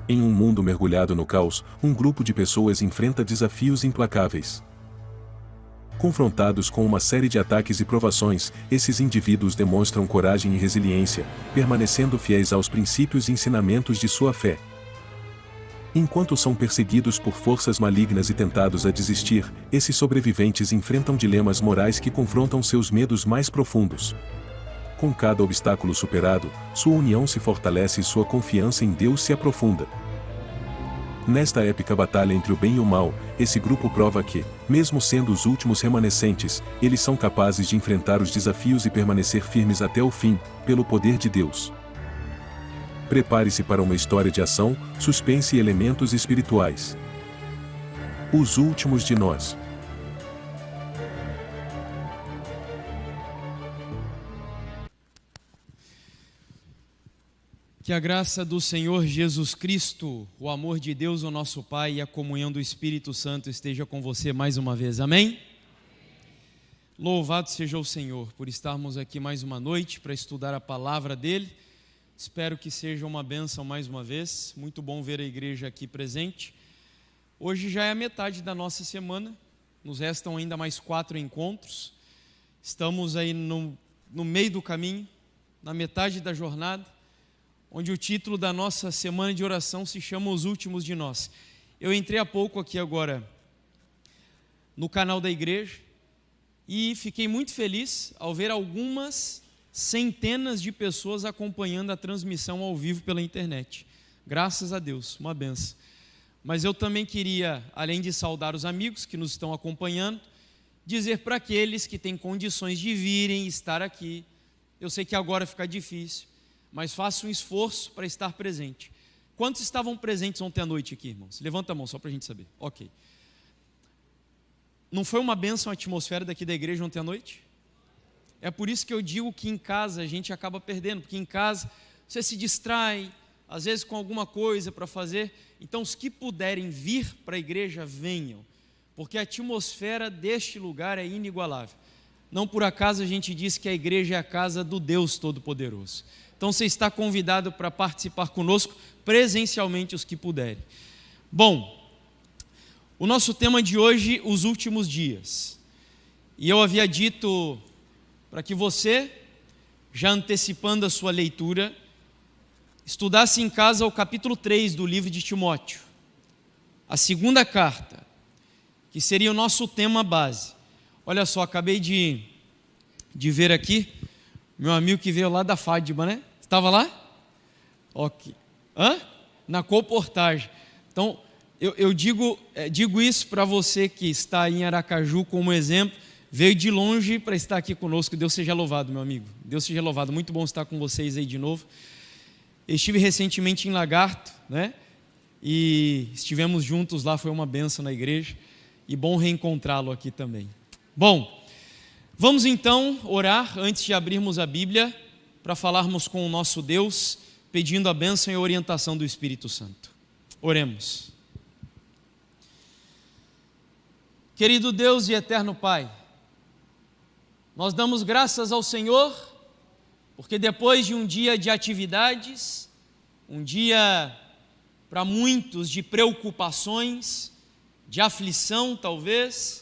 Em um mundo mergulhado no caos, um grupo de pessoas enfrenta desafios implacáveis. Confrontados com uma série de ataques e provações, esses indivíduos demonstram coragem e resiliência, permanecendo fiéis aos princípios e ensinamentos de sua fé. Enquanto são perseguidos por forças malignas e tentados a desistir, esses sobreviventes enfrentam dilemas morais que confrontam seus medos mais profundos. Com cada obstáculo superado, sua união se fortalece e sua confiança em Deus se aprofunda. Nesta épica batalha entre o bem e o mal, esse grupo prova que, mesmo sendo os últimos remanescentes, eles são capazes de enfrentar os desafios e permanecer firmes até o fim, pelo poder de Deus. Prepare-se para uma história de ação, suspense e elementos espirituais. Os últimos de nós. Que a graça do Senhor Jesus Cristo, o amor de Deus, o nosso Pai, e a comunhão do Espírito Santo esteja com você mais uma vez. Amém? Louvado seja o Senhor por estarmos aqui mais uma noite para estudar a palavra dEle. Espero que seja uma bênção mais uma vez. Muito bom ver a igreja aqui presente. Hoje já é a metade da nossa semana. Nos restam ainda mais 4 encontros. Estamos aí no meio do caminho, na metade da jornada, onde o título da nossa semana de oração se chama Os Últimos de Nós. Eu entrei há pouco aqui agora no canal da igreja e fiquei muito feliz ao ver algumas centenas de pessoas acompanhando a transmissão ao vivo pela internet. Graças a Deus, uma benção. Mas eu também queria, além de saudar os amigos que nos estão acompanhando, dizer para aqueles que têm condições de virem estar aqui. Eu sei que agora fica difícil, mas faça um esforço para estar presente. Quantos estavam presentes ontem à noite aqui, irmãos? Levanta a mão só para a gente saber. Ok. Não foi uma bênção a atmosfera daqui da igreja ontem à noite? É por isso que eu digo que em casa a gente acaba perdendo, porque em casa você se distrai, às vezes com alguma coisa para fazer. Então os que puderem vir para a igreja, venham, porque a atmosfera deste lugar é inigualável. Não por acaso a gente diz que a igreja é a casa do Deus Todo-Poderoso. Então você está convidado para participar conosco presencialmente, os que puderem. Bom, o nosso tema de hoje, os últimos dias. E eu havia dito para que você, já antecipando a sua leitura, estudasse em casa o capítulo 3 do livro de Timóteo, a segunda carta, que seria o nosso tema base. Olha só, acabei de ver aqui, meu amigo que veio lá da Fátima, né? Estava lá? Ok. Na colportagem. Então, eu digo isso para você que está em Aracaju como exemplo, veio de longe para estar aqui conosco. Deus seja louvado, meu amigo. Deus seja louvado. Muito bom estar com vocês aí de novo. Eu estive recentemente em Lagarto, né? E estivemos juntos lá, foi uma bênção na igreja. E bom reencontrá-lo aqui também. Bom, vamos então orar antes de abrirmos a Bíblia para falarmos com o nosso Deus, pedindo a bênção e a orientação do Espírito Santo. Oremos. Querido Deus e eterno Pai, nós damos graças ao Senhor, porque depois de um dia de atividades, um dia para muitos de preocupações, de aflição talvez,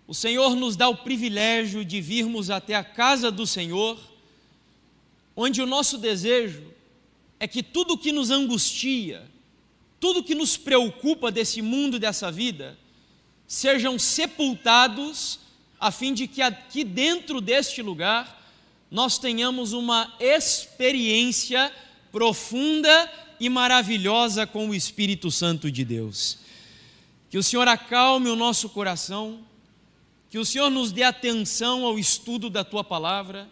o Senhor nos dá o privilégio de virmos até a casa do Senhor, onde o nosso desejo é que tudo que nos angustia, tudo que nos preocupa desse mundo, dessa vida, sejam sepultados, a fim de que aqui dentro deste lugar nós tenhamos uma experiência profunda e maravilhosa com o Espírito Santo de Deus. Que o Senhor acalme o nosso coração, que o Senhor nos dê atenção ao estudo da Tua Palavra.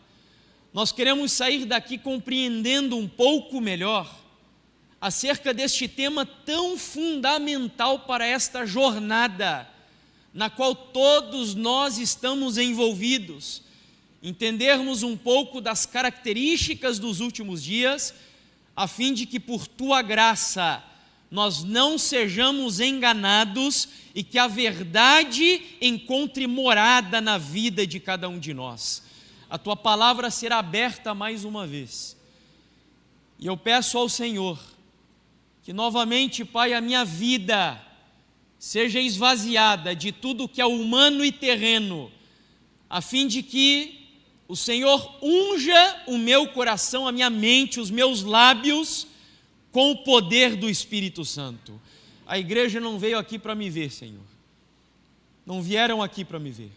Nós queremos sair daqui compreendendo um pouco melhor acerca deste tema tão fundamental para esta jornada, na qual todos nós estamos envolvidos, entendermos um pouco das características dos últimos dias, a fim de que por Tua graça nós não sejamos enganados e que a verdade encontre morada na vida de cada um de nós. A Tua palavra será aberta mais uma vez, e eu peço ao Senhor que novamente, Pai, a minha vida seja esvaziada de tudo que é humano e terreno, a fim de que o Senhor unja o meu coração, a minha mente, os meus lábios, com o poder do Espírito Santo. A igreja não veio aqui para me ver, Senhor. Não vieram aqui para me ver.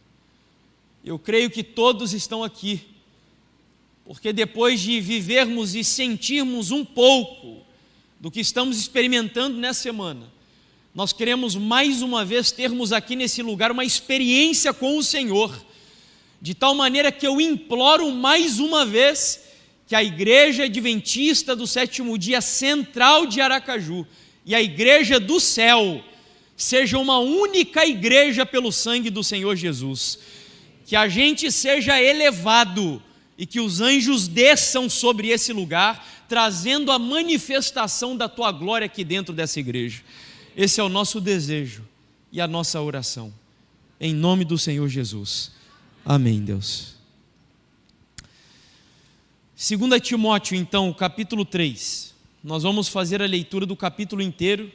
Eu creio que todos estão aqui, porque depois de vivermos e sentirmos um pouco do que estamos experimentando nessa semana, nós queremos mais uma vez termos aqui nesse lugar uma experiência com o Senhor, de tal maneira que eu imploro mais uma vez que a Igreja Adventista do Sétimo Dia Central de Aracaju e a Igreja do Céu seja uma única igreja pelo sangue do Senhor Jesus, que a gente seja elevado e que os anjos desçam sobre esse lugar, trazendo a manifestação da Tua glória aqui dentro dessa igreja. Esse é o nosso desejo e a nossa oração, em nome do Senhor Jesus. Amém, Deus. 2 Timóteo, então, capítulo 3. Nós vamos fazer a leitura do capítulo inteiro,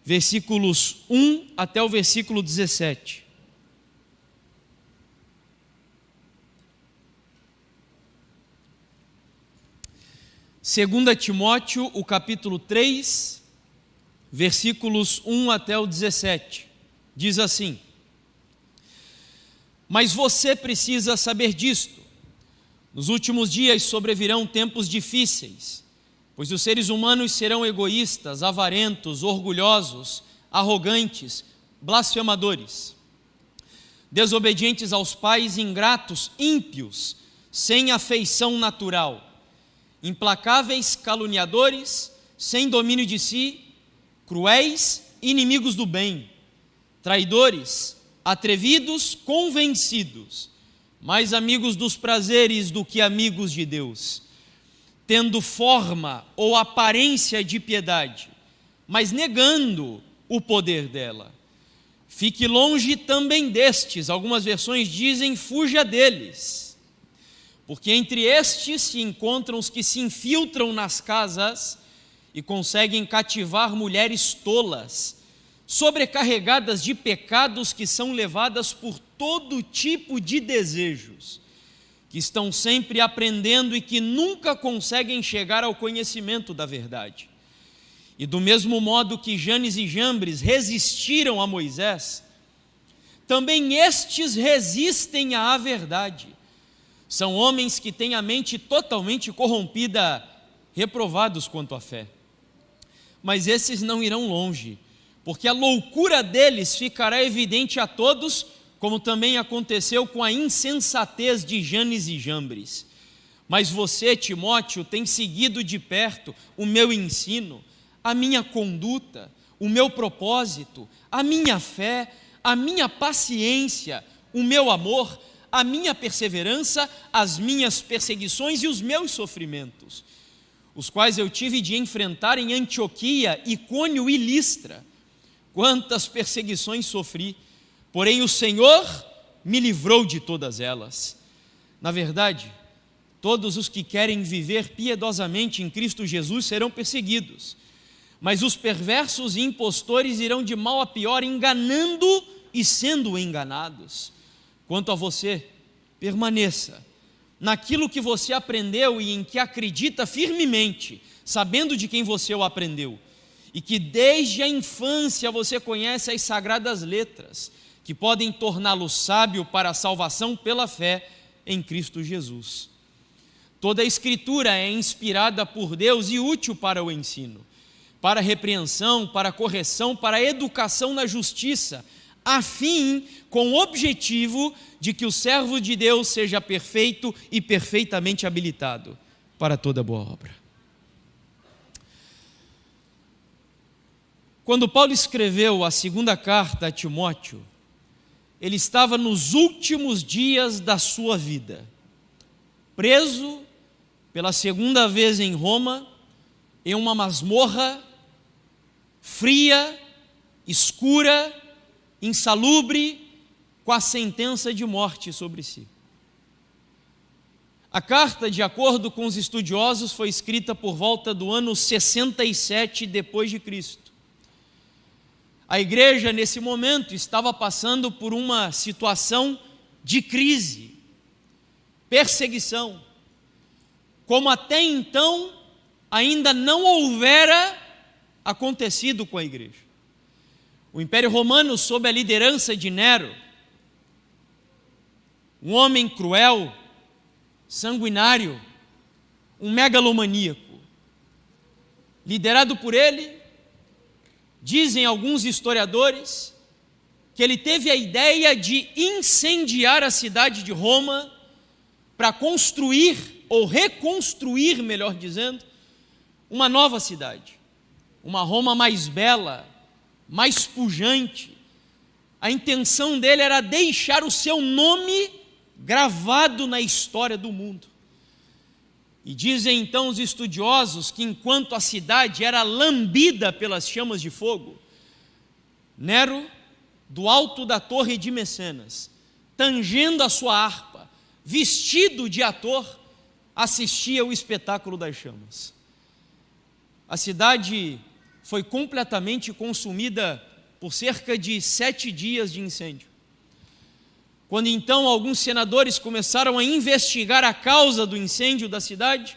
versículos 1 até o versículo 17. Segunda Timóteo, o capítulo 3, versículos 1 até o 17. Diz assim: Mas você precisa saber disto: nos últimos dias sobrevirão tempos difíceis, pois os seres humanos serão egoístas, avarentos, orgulhosos, arrogantes, blasfemadores, desobedientes aos pais, ingratos, ímpios, sem afeição natural, implacáveis, caluniadores, sem domínio de si, cruéis, inimigos do bem, traidores, atrevidos, convencidos, mais amigos dos prazeres do que amigos de Deus, tendo forma ou aparência de piedade, mas negando o poder dela. Fique longe também destes. Algumas versões dizem: fuja deles, porque entre estes se encontram os que se infiltram nas casas e conseguem cativar mulheres tolas, sobrecarregadas de pecados, que são levadas por todo tipo de desejos, que estão sempre aprendendo e que nunca conseguem chegar ao conhecimento da verdade. E do mesmo modo que Janes e Jambres resistiram a Moisés, também estes resistem à verdade. São homens que têm a mente totalmente corrompida, reprovados quanto à fé. Mas esses não irão longe, porque a loucura deles ficará evidente a todos, como também aconteceu com a insensatez de Janes e Jambres. Mas você, Timóteo, tem seguido de perto o meu ensino, a minha conduta, o meu propósito, a minha fé, a minha paciência, o meu amor, a minha perseverança, as minhas perseguições e os meus sofrimentos, os quais eu tive de enfrentar em Antioquia, Icônio e Listra. Quantas perseguições sofri, porém o Senhor me livrou de todas elas. Na verdade, todos os que querem viver piedosamente em Cristo Jesus serão perseguidos, mas os perversos e impostores irão de mal a pior, enganando e sendo enganados. Quanto a você, permaneça naquilo que você aprendeu e em que acredita firmemente, sabendo de quem você o aprendeu, e que desde a infância você conhece as sagradas letras, que podem torná-lo sábio para a salvação pela fé em Cristo Jesus. Toda a Escritura é inspirada por Deus e útil para o ensino, para a repreensão, para a correção, para a educação na justiça, a fim, com o objetivo de que o servo de Deus seja perfeito e perfeitamente habilitado para toda boa obra. Quando Paulo escreveu a segunda carta a Timóteo, ele estava nos últimos dias da sua vida, preso pela segunda vez em Roma, em uma masmorra fria, escura, insalubre, com a sentença de morte sobre si. A carta, de acordo com os estudiosos, foi escrita por volta do ano 67 depois de Cristo. A igreja, nesse momento, estava passando por uma situação de crise, perseguição, como até então ainda não houvera acontecido com a igreja. O Império Romano, sob a liderança de Nero, um homem cruel, sanguinário, um megalomaníaco, liderado por ele, dizem alguns historiadores que ele teve a ideia de incendiar a cidade de Roma para construir, ou reconstruir, melhor dizendo, uma nova cidade, uma Roma mais bela, mais pujante. A intenção dele era deixar o seu nome gravado na história do mundo. E dizem então os estudiosos que enquanto a cidade era lambida pelas chamas de fogo, Nero, do alto da torre de Mecenas, tangendo a sua harpa, vestido de ator, assistia ao espetáculo das chamas. A cidade foi completamente consumida por cerca de 7 dias de incêndio. Quando então alguns senadores começaram a investigar a causa do incêndio da cidade,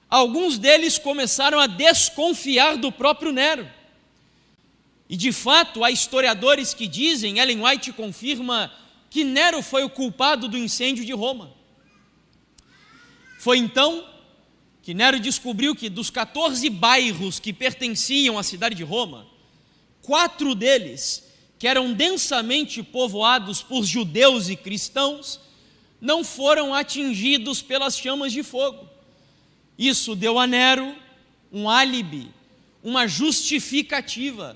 alguns deles começaram a desconfiar do próprio Nero. E de fato, há historiadores que dizem, Ellen White confirma, que Nero foi o culpado do incêndio de Roma. Foi então que Nero descobriu que dos 14 bairros que pertenciam à cidade de Roma, 4 deles, que eram densamente povoados por judeus e cristãos, não foram atingidos pelas chamas de fogo. Isso deu a Nero um álibi, uma justificativa,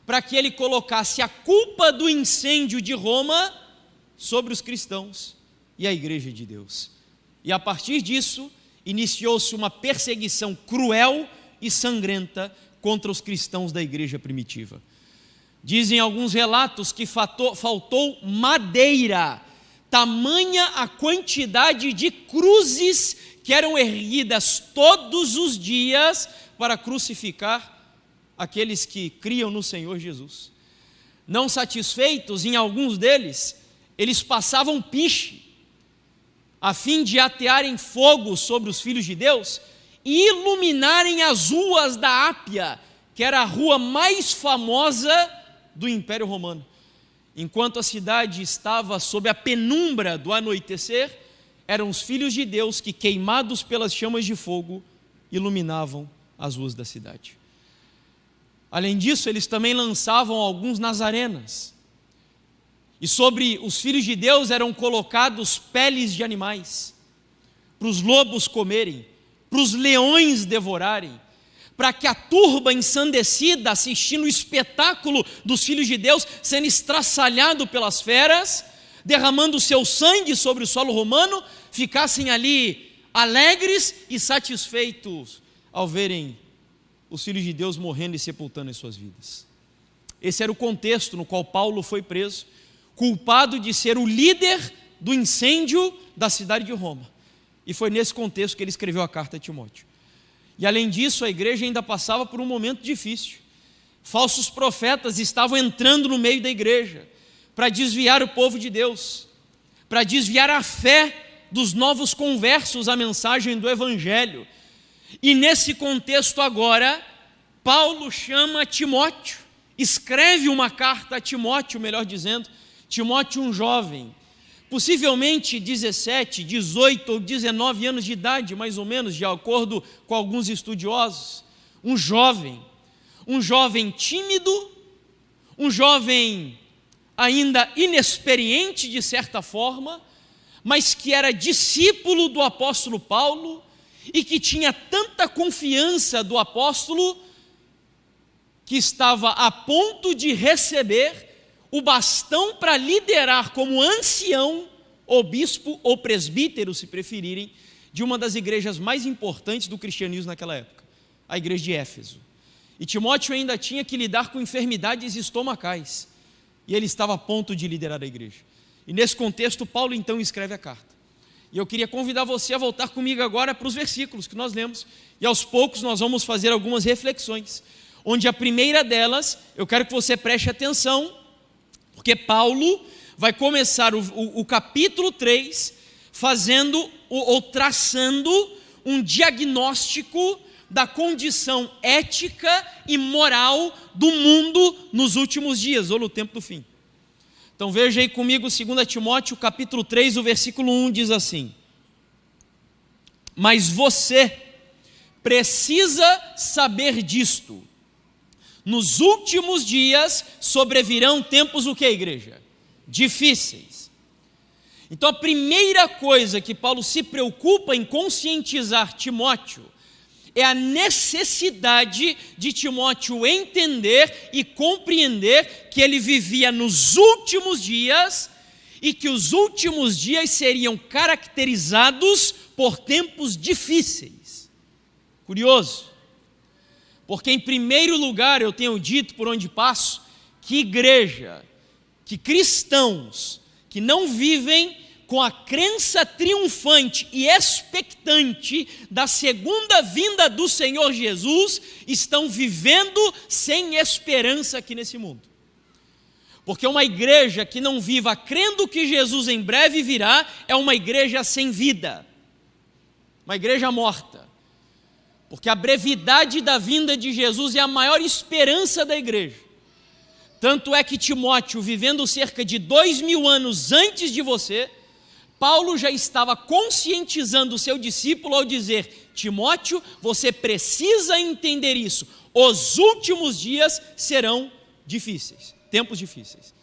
para que ele colocasse a culpa do incêndio de Roma sobre os cristãos e a igreja de Deus. E a partir disso, iniciou-se uma perseguição cruel e sangrenta contra os cristãos da igreja primitiva. Dizem alguns relatos que faltou madeira, tamanha a quantidade de cruzes que eram erguidas todos os dias para crucificar aqueles que criam no Senhor Jesus. Não satisfeitos, em alguns deles, eles passavam piche, a fim de atearem fogo sobre os filhos de Deus e iluminarem as ruas da Ápia, que era a rua mais famosa do Império Romano. Enquanto a cidade estava sob a penumbra do anoitecer, eram os filhos de Deus que, queimados pelas chamas de fogo, iluminavam as ruas da cidade. Além disso, eles também lançavam alguns nazarenas, e sobre os filhos de Deus eram colocados peles de animais, para os lobos comerem, para os leões devorarem, para que a turba ensandecida, assistindo o espetáculo dos filhos de Deus sendo estraçalhado pelas feras, derramando o seu sangue sobre o solo romano, ficassem ali alegres e satisfeitos ao verem os filhos de Deus morrendo e sepultando as suas vidas. Esse era o contexto no qual Paulo foi preso, culpado de ser o líder do incêndio da cidade de Roma. E foi nesse contexto que ele escreveu a carta a Timóteo. E além disso, a igreja ainda passava por um momento difícil. Falsos profetas estavam entrando no meio da igreja para desviar o povo de Deus, para desviar a fé dos novos conversos à mensagem do Evangelho. E nesse contexto agora, Paulo chama Timóteo, escreve uma carta a Timóteo, melhor dizendo, Timóteo, um jovem, possivelmente 17, 18 ou 19 anos de idade, mais ou menos, de acordo com alguns estudiosos, um jovem tímido, um jovem ainda inexperiente de certa forma, mas que era discípulo do apóstolo Paulo e que tinha tanta confiança do apóstolo que estava a ponto de receber o bastão para liderar como ancião, ou bispo, ou presbítero, se preferirem, de uma das igrejas mais importantes do cristianismo naquela época, a igreja de Éfeso. E Timóteo ainda tinha que lidar com enfermidades estomacais, e ele estava a ponto de liderar a igreja. E nesse contexto, Paulo então escreve a carta. E eu queria convidar você a voltar comigo agora para os versículos que nós lemos, e aos poucos nós vamos fazer algumas reflexões, onde a primeira delas, eu quero que você preste atenção, porque Paulo vai começar o capítulo 3 fazendo ou traçando um diagnóstico da condição ética e moral do mundo nos últimos dias, ou no tempo do fim. Então veja aí comigo 2 Timóteo capítulo 3, o versículo 1 diz assim: mas você precisa saber disto, nos últimos dias sobrevirão tempos o que, igreja? Difíceis. Então a primeira coisa que Paulo se preocupa em conscientizar Timóteo é a necessidade de Timóteo entender e compreender que ele vivia nos últimos dias e que os últimos dias seriam caracterizados por tempos difíceis. Curioso, porque em primeiro lugar eu tenho dito por onde passo que igreja, que cristãos que não vivem com a crença triunfante e expectante da segunda vinda do Senhor Jesus, estão vivendo sem esperança aqui nesse mundo. Porque uma igreja que não viva crendo que Jesus em breve virá, é uma igreja sem vida, uma igreja morta. Porque a brevidade da vinda de Jesus é a maior esperança da igreja. Tanto é que Timóteo, vivendo cerca de 2000 anos antes de você, Paulo já estava conscientizando o seu discípulo ao dizer: Timóteo, você precisa entender isso, os últimos dias serão difíceis, tempos difíceis.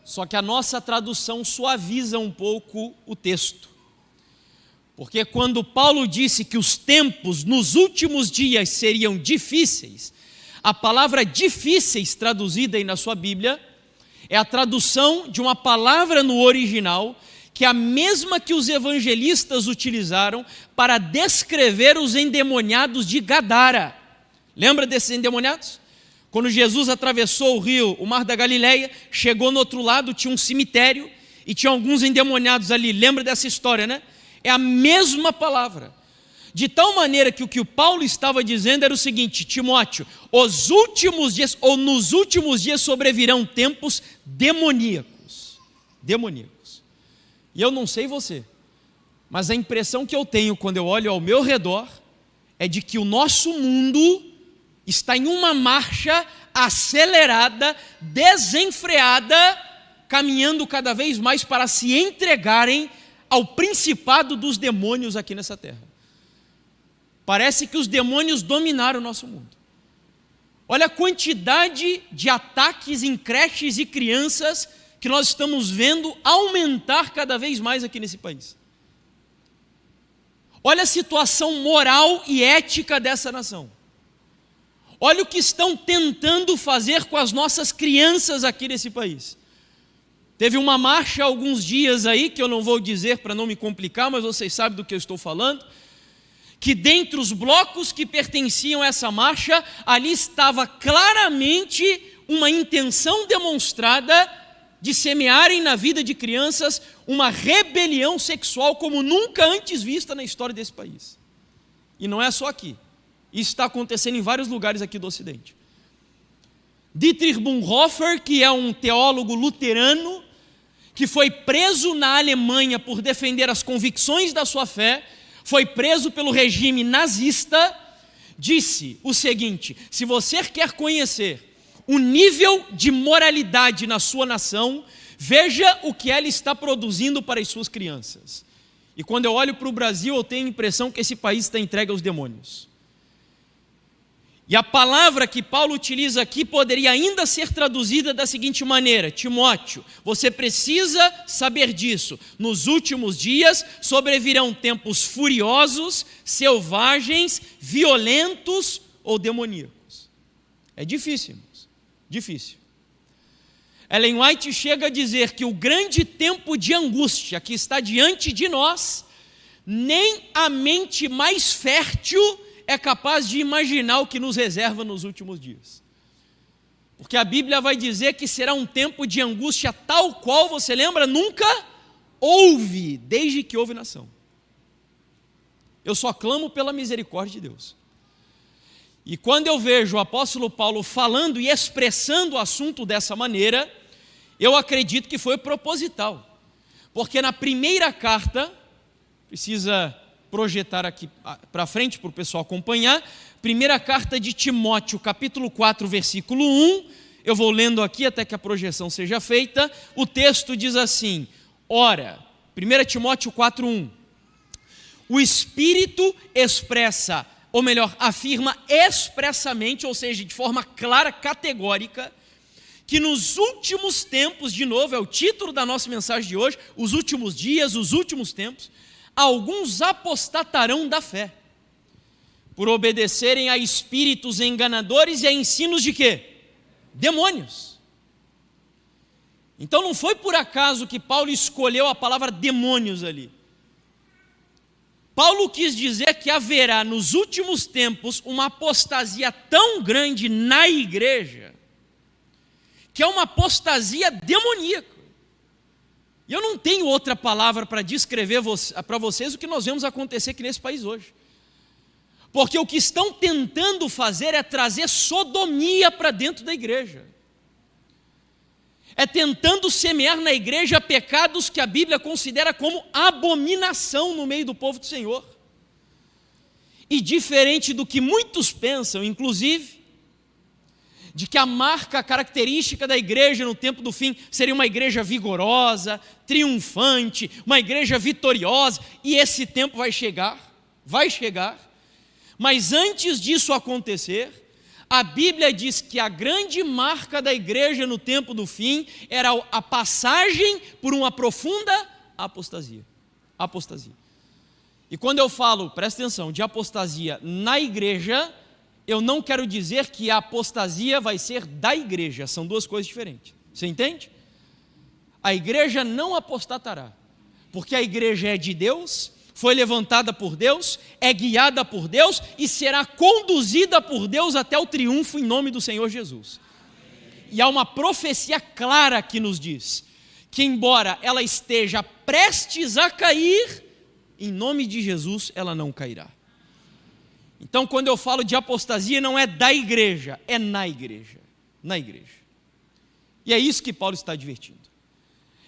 Só que a nossa tradução suaviza um pouco o texto, porque quando Paulo disse que os tempos nos últimos dias seriam difíceis, a palavra difíceis traduzida aí na sua Bíblia é a tradução de uma palavra no original que é a mesma que os evangelistas utilizaram para descrever os endemoniados de Gadara. Lembra desses endemoniados? Quando Jesus atravessou o rio, o mar da Galileia, chegou no outro lado, tinha um cemitério e tinha alguns endemoniados ali. Lembra dessa história, né? É a mesma palavra. De tal maneira que o que o Paulo estava dizendo era o seguinte: Timóteo, os últimos dias, ou nos últimos dias sobrevirão tempos demoníacos. Demoníacos. E eu não sei você, mas a impressão que eu tenho quando eu olho ao meu redor é de que o nosso mundo está em uma marcha acelerada, desenfreada, caminhando cada vez mais para se entregarem ao principado dos demônios aqui nessa terra. Parece que os demônios dominaram o nosso mundo. Olha a quantidade de ataques em creches e crianças que nós estamos vendo aumentar cada vez mais aqui nesse país. Olha a situação moral e ética dessa nação. Olha o que estão tentando fazer com as nossas crianças aqui nesse país. Teve uma marcha há alguns dias aí, que eu não vou dizer para não me complicar, mas vocês sabem do que eu estou falando, que dentre os blocos que pertenciam a essa marcha, ali estava claramente uma intenção demonstrada de semearem na vida de crianças uma rebelião sexual como nunca antes vista na história desse país. E não é só aqui. Isso está acontecendo em vários lugares aqui do Ocidente. Dietrich Bonhoeffer, que é um teólogo luterano, que foi preso na Alemanha por defender as convicções da sua fé, foi preso pelo regime nazista, disse o seguinte: se você quer conhecer o nível de moralidade na sua nação, veja o que ela está produzindo para as suas crianças. E quando eu olho para o Brasil, eu tenho a impressão que esse país está entregue aos demônios. E a palavra que Paulo utiliza aqui poderia ainda ser traduzida da seguinte maneira: Timóteo, você precisa saber disso. Nos últimos dias sobrevirão tempos furiosos, selvagens, violentos ou demoníacos. É difícil, irmãos, difícil. Ellen White chega a dizer que o grande tempo de angústia que está diante de nós, nem a mente mais fértil é capaz de imaginar o que nos reserva nos últimos dias. Porque a Bíblia vai dizer que será um tempo de angústia tal qual, você lembra, nunca houve, desde que houve nação. Eu só clamo pela misericórdia de Deus. E quando eu vejo o apóstolo Paulo falando e expressando o assunto dessa maneira, eu acredito que foi proposital. Porque na primeira carta, precisa projetar aqui para frente para o pessoal acompanhar, primeira carta de Timóteo, capítulo 4, versículo 1, eu vou lendo aqui até que a projeção seja feita, o texto diz assim: ora, 1 Timóteo 4, 1, o Espírito expressa, ou melhor, afirma expressamente, ou seja, de forma clara, categórica, que nos últimos tempos, de novo, é o título da nossa mensagem de hoje, os últimos dias, os últimos tempos, alguns apostatarão da fé, por obedecerem a espíritos enganadores e a ensinos de quê? Demônios. Então não foi por acaso que Paulo escolheu a palavra demônios ali. Paulo quis dizer que haverá nos últimos tempos uma apostasia tão grande na igreja, que é uma apostasia demoníaca. E eu não tenho outra palavra para descrever para vocês o que nós vemos acontecer aqui nesse país hoje. Porque o que estão tentando fazer é trazer sodomia para dentro da igreja. É tentando semear na igreja pecados que a Bíblia considera como abominação no meio do povo do Senhor. E diferente do que muitos pensam, inclusive, de que a marca, a característica da igreja no tempo do fim seria uma igreja vigorosa, triunfante, uma igreja vitoriosa, e esse tempo vai chegar, mas antes disso acontecer, a Bíblia diz que a grande marca da igreja no tempo do fim era a passagem por uma profunda apostasia. E quando eu falo, presta atenção, de apostasia na igreja, eu não quero dizer que a apostasia vai ser da igreja, são duas coisas diferentes. Você entende? A igreja não apostatará, porque a igreja é de Deus, foi levantada por Deus, é guiada por Deus e será conduzida por Deus até o triunfo em nome do Senhor Jesus. E há uma profecia clara que nos diz que, embora ela esteja prestes a cair, em nome de Jesus ela não cairá. Então, quando eu falo de apostasia, não é da igreja, é na igreja. Na igreja. E é isso que Paulo está advertindo.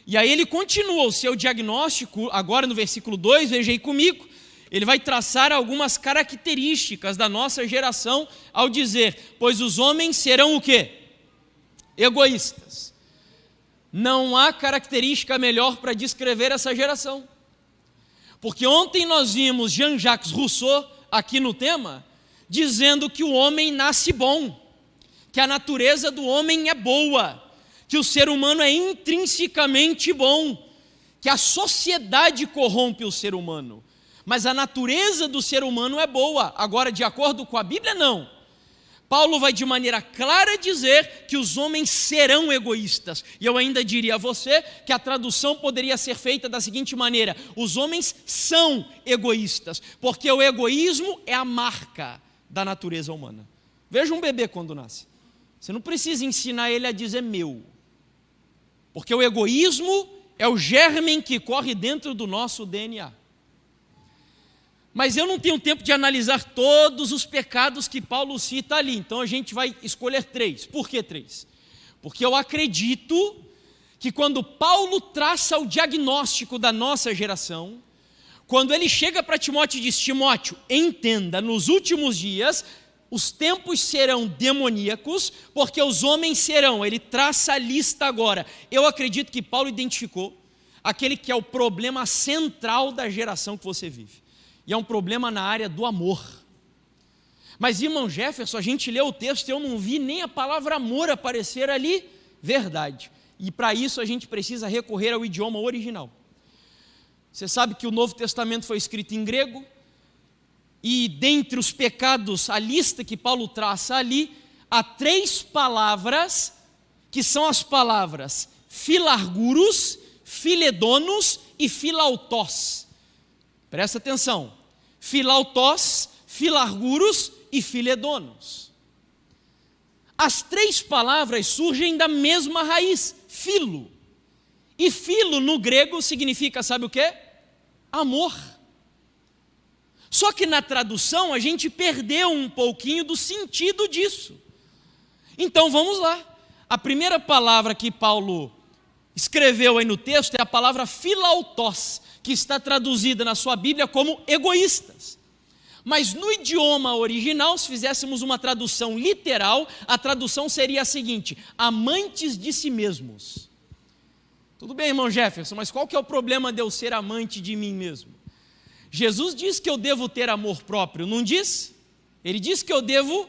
E aí ele continua o seu diagnóstico, agora no versículo 2, veja aí comigo, ele vai traçar algumas características da nossa geração ao dizer, pois os homens serão o quê? Egoístas. Não há característica melhor para descrever essa geração. Porque ontem nós vimos Jean-Jacques Rousseau, aqui no tema, dizendo que o homem nasce bom, que a natureza do homem é boa, que o ser humano é intrinsecamente bom, que a sociedade corrompe o ser humano, mas a natureza do ser humano é boa. Agora, de acordo com a Bíblia, não. Paulo vai de maneira clara dizer que os homens serão egoístas, e eu ainda diria a você que a tradução poderia ser feita da seguinte maneira: os homens são egoístas, porque o egoísmo é a marca da natureza humana. Veja um bebê quando nasce, você não precisa ensinar ele a dizer meu, porque o egoísmo é o germe que corre dentro do nosso DNA. Mas eu não tenho tempo de analisar todos os pecados que Paulo cita ali, então a gente vai escolher 3. Por que 3? Porque eu acredito que quando Paulo traça o diagnóstico da nossa geração, quando ele chega para Timóteo e diz: Timóteo, entenda, nos últimos dias os tempos serão demoníacos, porque os homens serão, ele traça a lista agora. Eu acredito que Paulo identificou aquele que é o problema central da geração que você vive. E é um problema na área do amor. Mas, irmão Jefferson, a gente leu o texto e eu não vi nem a palavra amor aparecer ali. Verdade. E para isso a gente precisa recorrer ao idioma original. Você sabe que o Novo Testamento foi escrito em grego, e dentre os pecados, a lista que Paulo traça ali, há 3 palavras, que são as palavras filarguros, filedonos e filautós. Presta atenção, filautós, filarguros e filedonos. As 3 palavras surgem da mesma raiz, filo. E filo no grego significa, sabe o quê? Amor. Só que na tradução a gente perdeu um pouquinho do sentido disso. Então vamos lá. A primeira palavra que Paulo escreveu aí no texto é a palavra philautos, que está traduzida na sua Bíblia como egoístas. Mas no idioma original, se fizéssemos uma tradução literal, a tradução seria a seguinte: amantes de si mesmos. Tudo bem, irmão Jefferson, mas qual que é o problema de eu ser amante de mim mesmo? Jesus diz que eu devo ter amor próprio, não diz? Ele diz que eu devo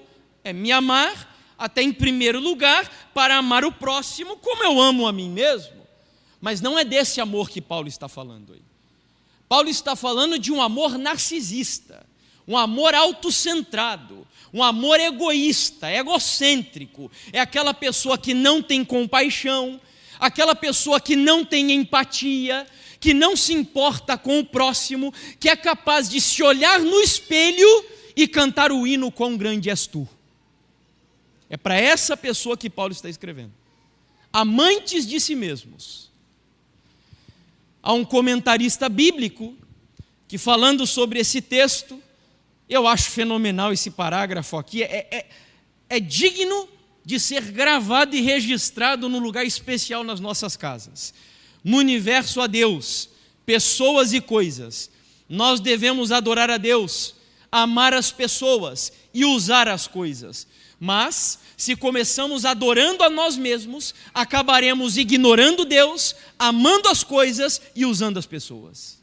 me amar, até em primeiro lugar, para amar o próximo como eu amo a mim mesmo. Mas não é desse amor que Paulo está falando aí. Paulo está falando de um amor narcisista, um amor autocentrado, um amor egoísta, egocêntrico. É aquela pessoa que não tem compaixão, aquela pessoa que não tem empatia, que não se importa com o próximo, que é capaz de se olhar no espelho e cantar o hino "Quão grande és tu". É para essa pessoa que Paulo está escrevendo. Amantes de si mesmos. Há um comentarista bíblico que, falando sobre esse texto, eu acho fenomenal esse parágrafo aqui, é digno de ser gravado e registrado num lugar especial nas nossas casas. No universo há Deus, pessoas e coisas. Nós devemos adorar a Deus, amar as pessoas e usar as coisas. Mas, se começamos adorando a nós mesmos, acabaremos ignorando Deus, amando as coisas e usando as pessoas.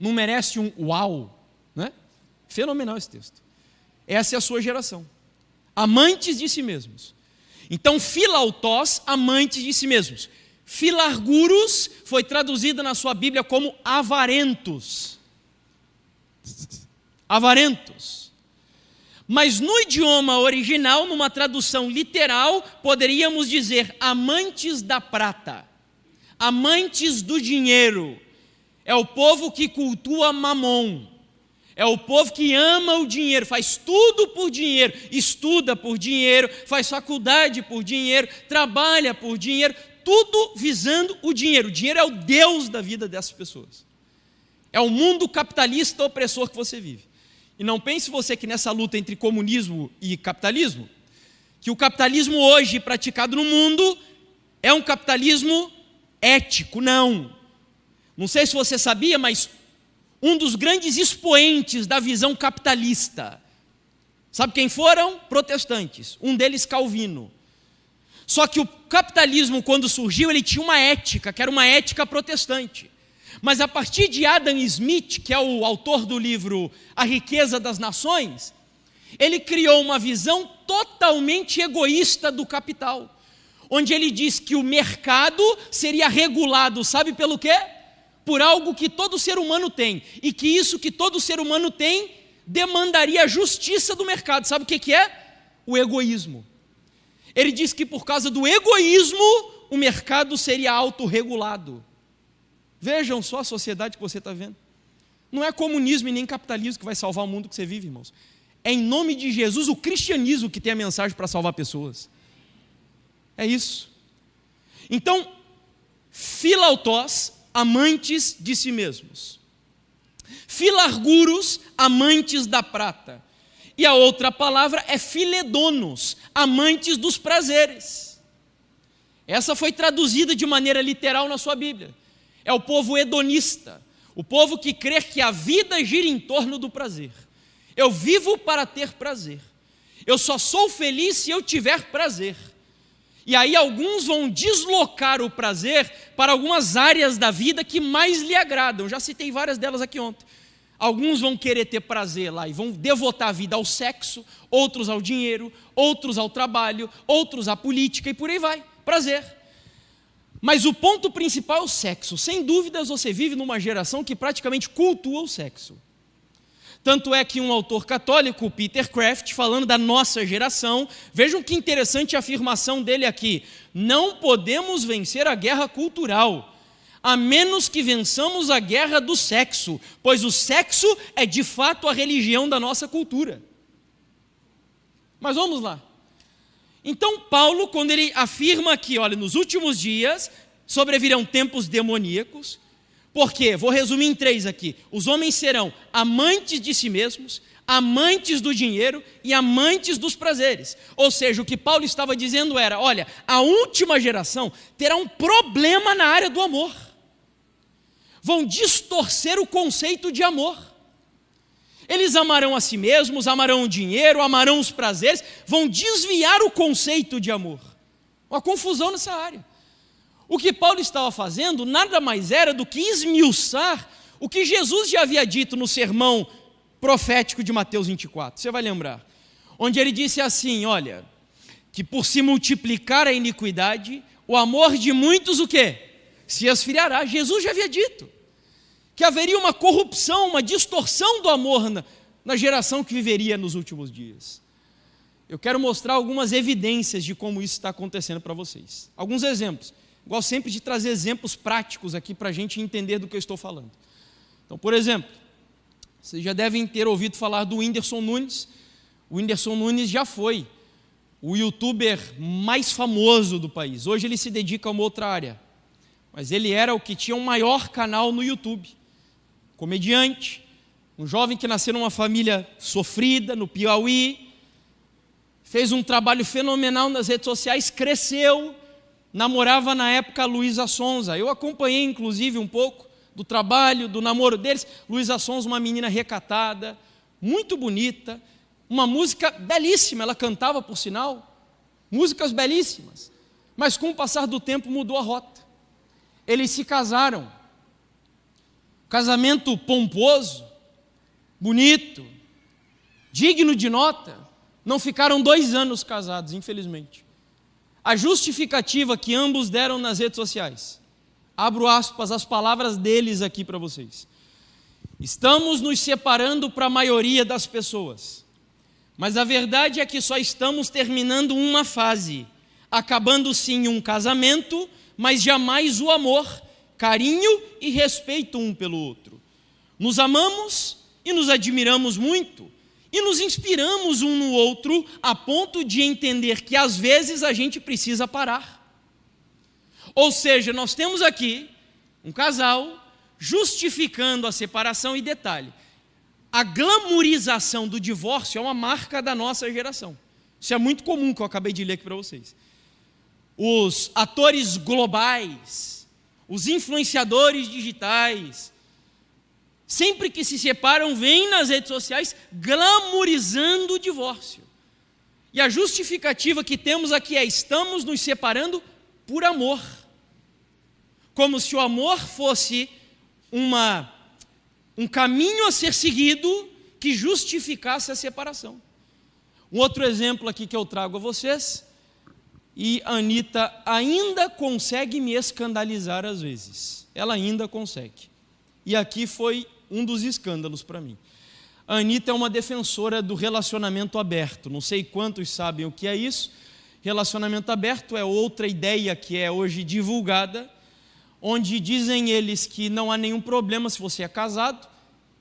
Não merece um uau, né? Fenomenal esse texto. Essa é a sua geração. Amantes de si mesmos. Então, philautos, amantes de si mesmos. Philarguros foi traduzida na sua Bíblia como avarentos. Avarentos. Mas no idioma original, numa tradução literal, poderíamos dizer amantes da prata, amantes do dinheiro. É o povo que cultua Mamon, é o povo que ama o dinheiro, faz tudo por dinheiro, estuda por dinheiro, faz faculdade por dinheiro, trabalha por dinheiro, tudo visando o dinheiro. O dinheiro é o Deus da vida dessas pessoas. É o mundo capitalista opressor que você vive. E não pense você que nessa luta entre comunismo e capitalismo, que o capitalismo hoje praticado no mundo é um capitalismo ético, não. Não sei se você sabia, mas um dos grandes expoentes da visão capitalista, sabe quem foram? Protestantes, um deles Calvino. Só que o capitalismo, quando surgiu, ele tinha uma ética, que era uma ética protestante. Mas a partir de Adam Smith, que é o autor do livro A Riqueza das Nações, ele criou uma visão totalmente egoísta do capital, onde ele diz que o mercado seria regulado, sabe pelo quê? Por algo que todo ser humano tem, e que isso que todo ser humano tem demandaria a justiça do mercado. Sabe o que é? O egoísmo. Ele diz que por causa do egoísmo, o mercado seria autorregulado. Vejam só a sociedade que você está vendo. Não é comunismo e nem capitalismo que vai salvar o mundo que você vive, irmãos. É em nome de Jesus o cristianismo que tem a mensagem para salvar pessoas. É isso. Então, philautos, amantes de si mesmos. Philarguros, amantes da prata. E a outra palavra é philedonos, amantes dos prazeres. Essa foi traduzida de maneira literal na sua Bíblia. É o povo hedonista, o povo que crê que a vida gira em torno do prazer. Eu vivo para ter prazer. Eu só sou feliz se eu tiver prazer. E aí alguns vão deslocar o prazer para algumas áreas da vida que mais lhe agradam. Já citei várias delas aqui ontem. Alguns vão querer ter prazer lá e vão devotar a vida ao sexo, outros ao dinheiro, outros ao trabalho, outros à política e por aí vai. Prazer. Mas o ponto principal é o sexo. Sem dúvidas você vive numa geração que praticamente cultua o sexo. Tanto é que um autor católico, Peter Kraft, falando da nossa geração, vejam que interessante a afirmação dele aqui: não podemos vencer a guerra cultural, a menos que vençamos a guerra do sexo, pois o sexo é de fato a religião da nossa cultura. Mas vamos lá. Então Paulo, quando ele afirma aqui, olha, nos últimos dias sobrevirão tempos demoníacos, Por quê? Vou resumir em 3 aqui. Os homens serão amantes de si mesmos, amantes do dinheiro e amantes dos prazeres. Ou seja, o que Paulo estava dizendo era, olha, a última geração terá um problema na área do amor. Vão distorcer o conceito de amor. Eles amarão a si mesmos, amarão o dinheiro, amarão os prazeres, vão desviar o conceito de amor. Uma confusão nessa área. O que Paulo estava fazendo nada mais era do que esmiuçar o que Jesus já havia dito no sermão profético de Mateus 24. Você vai lembrar. Onde ele disse assim, olha, que por se multiplicar a iniquidade, o amor de muitos o quê? Se esfriará. Jesus já havia dito que haveria uma corrupção, uma distorção do amor na geração que viveria nos últimos dias. Eu quero mostrar algumas evidências de como isso está acontecendo para vocês. Alguns exemplos. Gosto sempre de trazer exemplos práticos aqui para a gente entender do que eu estou falando. Então, por exemplo, vocês já devem ter ouvido falar do Whindersson Nunes. O Whindersson Nunes já foi o youtuber mais famoso do país. Hoje ele se dedica a uma outra área. Mas ele era o que tinha o maior canal no YouTube. Comediante, um jovem que nasceu numa família sofrida, no Piauí, fez um trabalho fenomenal nas redes sociais, cresceu, namorava na época a Luísa Sonza. Eu acompanhei inclusive um pouco do trabalho, do namoro deles. Luísa Sonza, uma menina recatada, muito bonita, uma música belíssima, ela cantava por sinal, músicas belíssimas, mas com o passar do tempo mudou a rota. Eles se casaram, casamento pomposo, bonito, digno de nota. Não ficaram 2 anos casados, infelizmente. A justificativa que ambos deram nas redes sociais, abro aspas, as palavras deles aqui para vocês: estamos nos separando para a maioria das pessoas, mas a verdade é que só estamos terminando uma fase, acabando sim um casamento, mas jamais o amor, carinho e respeito um pelo outro. Nos amamos e nos admiramos muito, e nos inspiramos um no outro a ponto de entender que às vezes a gente precisa parar. Ou seja, nós temos aqui um casal justificando a separação, e detalhe, a glamorização do divórcio é uma marca da nossa geração. Isso é muito comum, que eu acabei de ler aqui para vocês. Os atores globais, os influenciadores digitais, sempre que se separam, vêm nas redes sociais glamorizando o divórcio. E a justificativa que temos aqui é: estamos nos separando por amor. Como se o amor fosse um caminho a ser seguido que justificasse a separação. Um outro exemplo aqui que eu trago a vocês, e a Anitta ainda consegue me escandalizar às vezes. Ela ainda consegue. E aqui foi um dos escândalos para mim. A Anitta é uma defensora do relacionamento aberto. Não sei quantos sabem o que é isso. Relacionamento aberto é outra ideia que é hoje divulgada, onde dizem eles que não há nenhum problema se você é casado,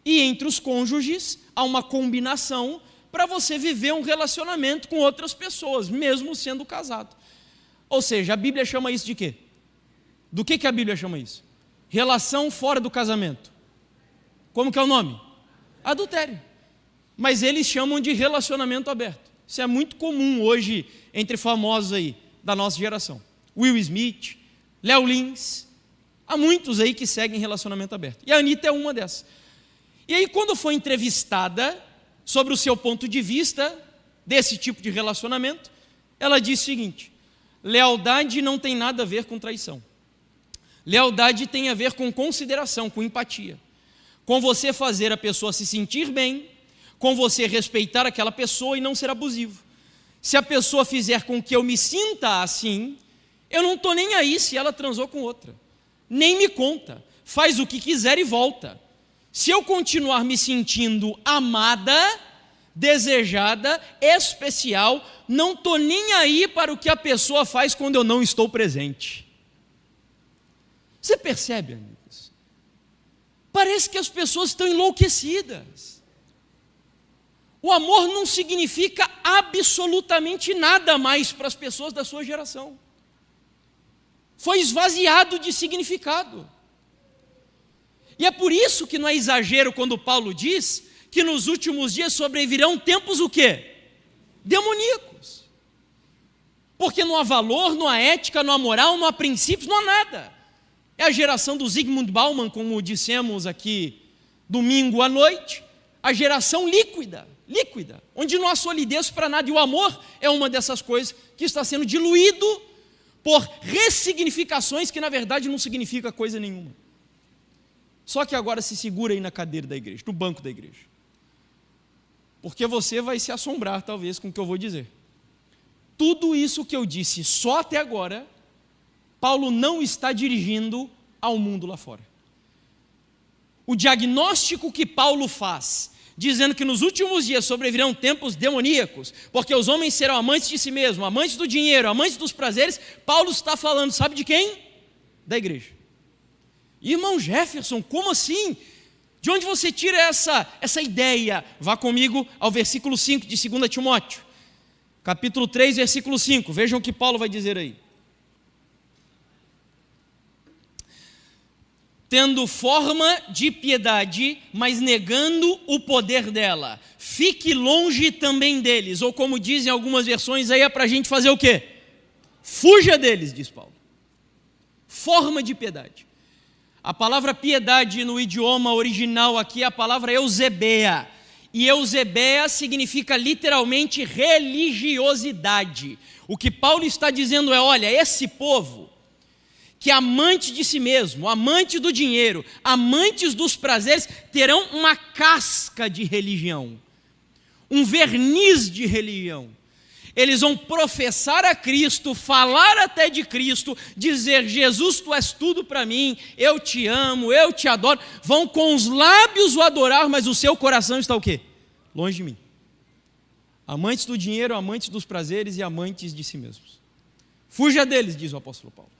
e entre os cônjuges há uma combinação para você viver um relacionamento com outras pessoas, mesmo sendo casado. Ou seja, a Bíblia chama isso de quê? Do que a Bíblia chama isso? Relação fora do casamento. Como que é o nome? Adultério. Mas eles chamam de relacionamento aberto. Isso é muito comum hoje entre famosos aí da nossa geração. Will Smith, Léo Lins, há muitos aí que seguem relacionamento aberto. E a Anitta é uma dessas. E aí, quando foi entrevistada sobre o seu ponto de vista desse tipo de relacionamento, ela disse o seguinte: lealdade não tem nada a ver com traição. Lealdade tem a ver com consideração, com empatia. Com você fazer a pessoa se sentir bem, com você respeitar aquela pessoa e não ser abusivo. Se a pessoa fizer com que eu me sinta assim, eu não estou nem aí se ela transou com outra. Nem me conta. Faz o que quiser e volta. Se eu continuar me sentindo amada, desejada, especial, não estou nem aí para o que a pessoa faz quando eu não estou presente. Você percebe, amigos? Parece que as pessoas estão enlouquecidas. O amor não significa absolutamente nada mais para as pessoas da sua geração. Foi esvaziado de significado. E é por isso que não é exagero quando Paulo diz que nos últimos dias sobrevirão tempos o quê? Demoníacos. Porque não há valor, não há ética, não há moral, não há princípios, não há nada. É a geração do Zygmunt Bauman, como dissemos aqui domingo à noite, a geração líquida, onde não há solidez para nada. E o amor é uma dessas coisas que está sendo diluído por ressignificações que na verdade não significa coisa nenhuma. Só que agora se segura aí na cadeira da igreja, no banco da igreja. Porque você vai se assombrar talvez com o que eu vou dizer. Tudo isso que eu disse só até agora, Paulo não está dirigindo ao mundo lá fora. O diagnóstico que Paulo faz, dizendo que nos últimos dias sobrevirão tempos demoníacos, porque os homens serão amantes de si mesmos, amantes do dinheiro, amantes dos prazeres, Paulo está falando, sabe de quem? Da igreja. Irmão Jefferson, como assim? De onde você tira essa ideia? Vá comigo ao versículo 5 de 2 Timóteo, capítulo 3, versículo 5, vejam o que Paulo vai dizer aí. Tendo forma de piedade, mas negando o poder dela, fique longe também deles, ou como dizem algumas versões, aí é para a gente fazer o quê? Fuja deles, diz Paulo. Forma de piedade. A palavra piedade no idioma original aqui é a palavra eusebeia, e eusebeia significa literalmente religiosidade. O que Paulo está dizendo é, olha, esse povo que amante de si mesmo, amante do dinheiro, amantes dos prazeres, terão uma casca de religião, um verniz de religião. Eles vão professar a Cristo, falar até de Cristo, dizer, Jesus, tu és tudo para mim, eu te amo, eu te adoro. Vão com os lábios o adorar, mas o seu coração está o quê? Longe de mim. Amantes do dinheiro, amantes dos prazeres e amantes de si mesmos. Fuja deles, diz o apóstolo Paulo.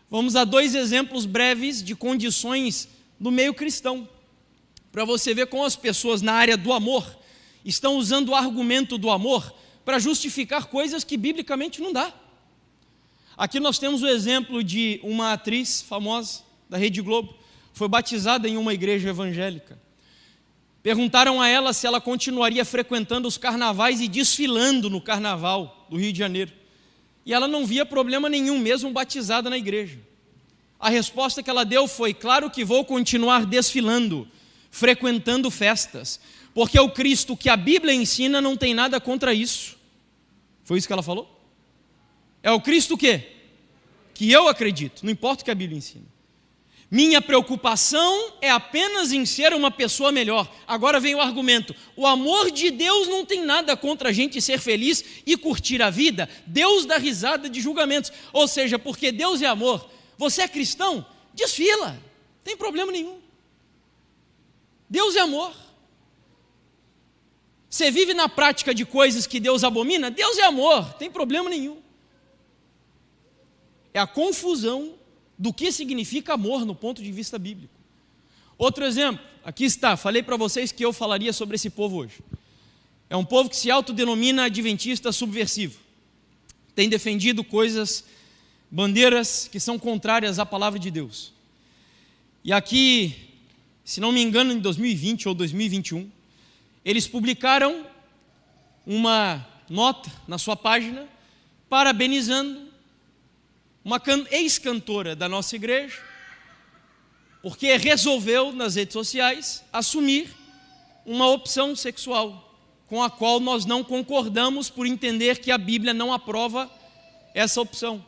Vamos a 2 exemplos breves de condições no meio cristão, para você ver como as pessoas na área do amor estão usando o argumento do amor para justificar coisas que biblicamente não dá. Aqui nós temos o exemplo de uma atriz famosa da Rede Globo, foi batizada em uma igreja evangélica. Perguntaram a ela se ela continuaria frequentando os carnavais e desfilando no carnaval do Rio de Janeiro. E ela não via problema nenhum, mesmo batizada na igreja. A resposta que ela deu foi, claro que vou continuar desfilando, frequentando festas, porque o Cristo que a Bíblia ensina não tem nada contra isso. Foi isso que ela falou? É o Cristo que eu acredito, não importa o que a Bíblia ensina. Minha preocupação é apenas em ser uma pessoa melhor. Agora vem o argumento, o amor de Deus não tem nada contra a gente ser feliz e curtir a vida. Deus dá risada de julgamentos, ou seja, porque Deus é amor, você é cristão? Desfila, não tem problema nenhum. Deus é amor. Você vive na prática de coisas que Deus abomina? Deus é amor, não tem problema nenhum. É a confusão do que significa amor no ponto de vista bíblico. Outro exemplo, aqui está, falei para vocês que eu falaria sobre esse povo hoje. É um povo que se autodenomina adventista subversivo. Tem defendido coisas, bandeiras que são contrárias à palavra de Deus. E aqui, se não me engano, em 2020 ou 2021, eles publicaram uma nota na sua página, parabenizando uma ex-cantora da nossa igreja, porque resolveu nas redes sociais assumir uma opção sexual, com a qual nós não concordamos por entender que a Bíblia não aprova essa opção.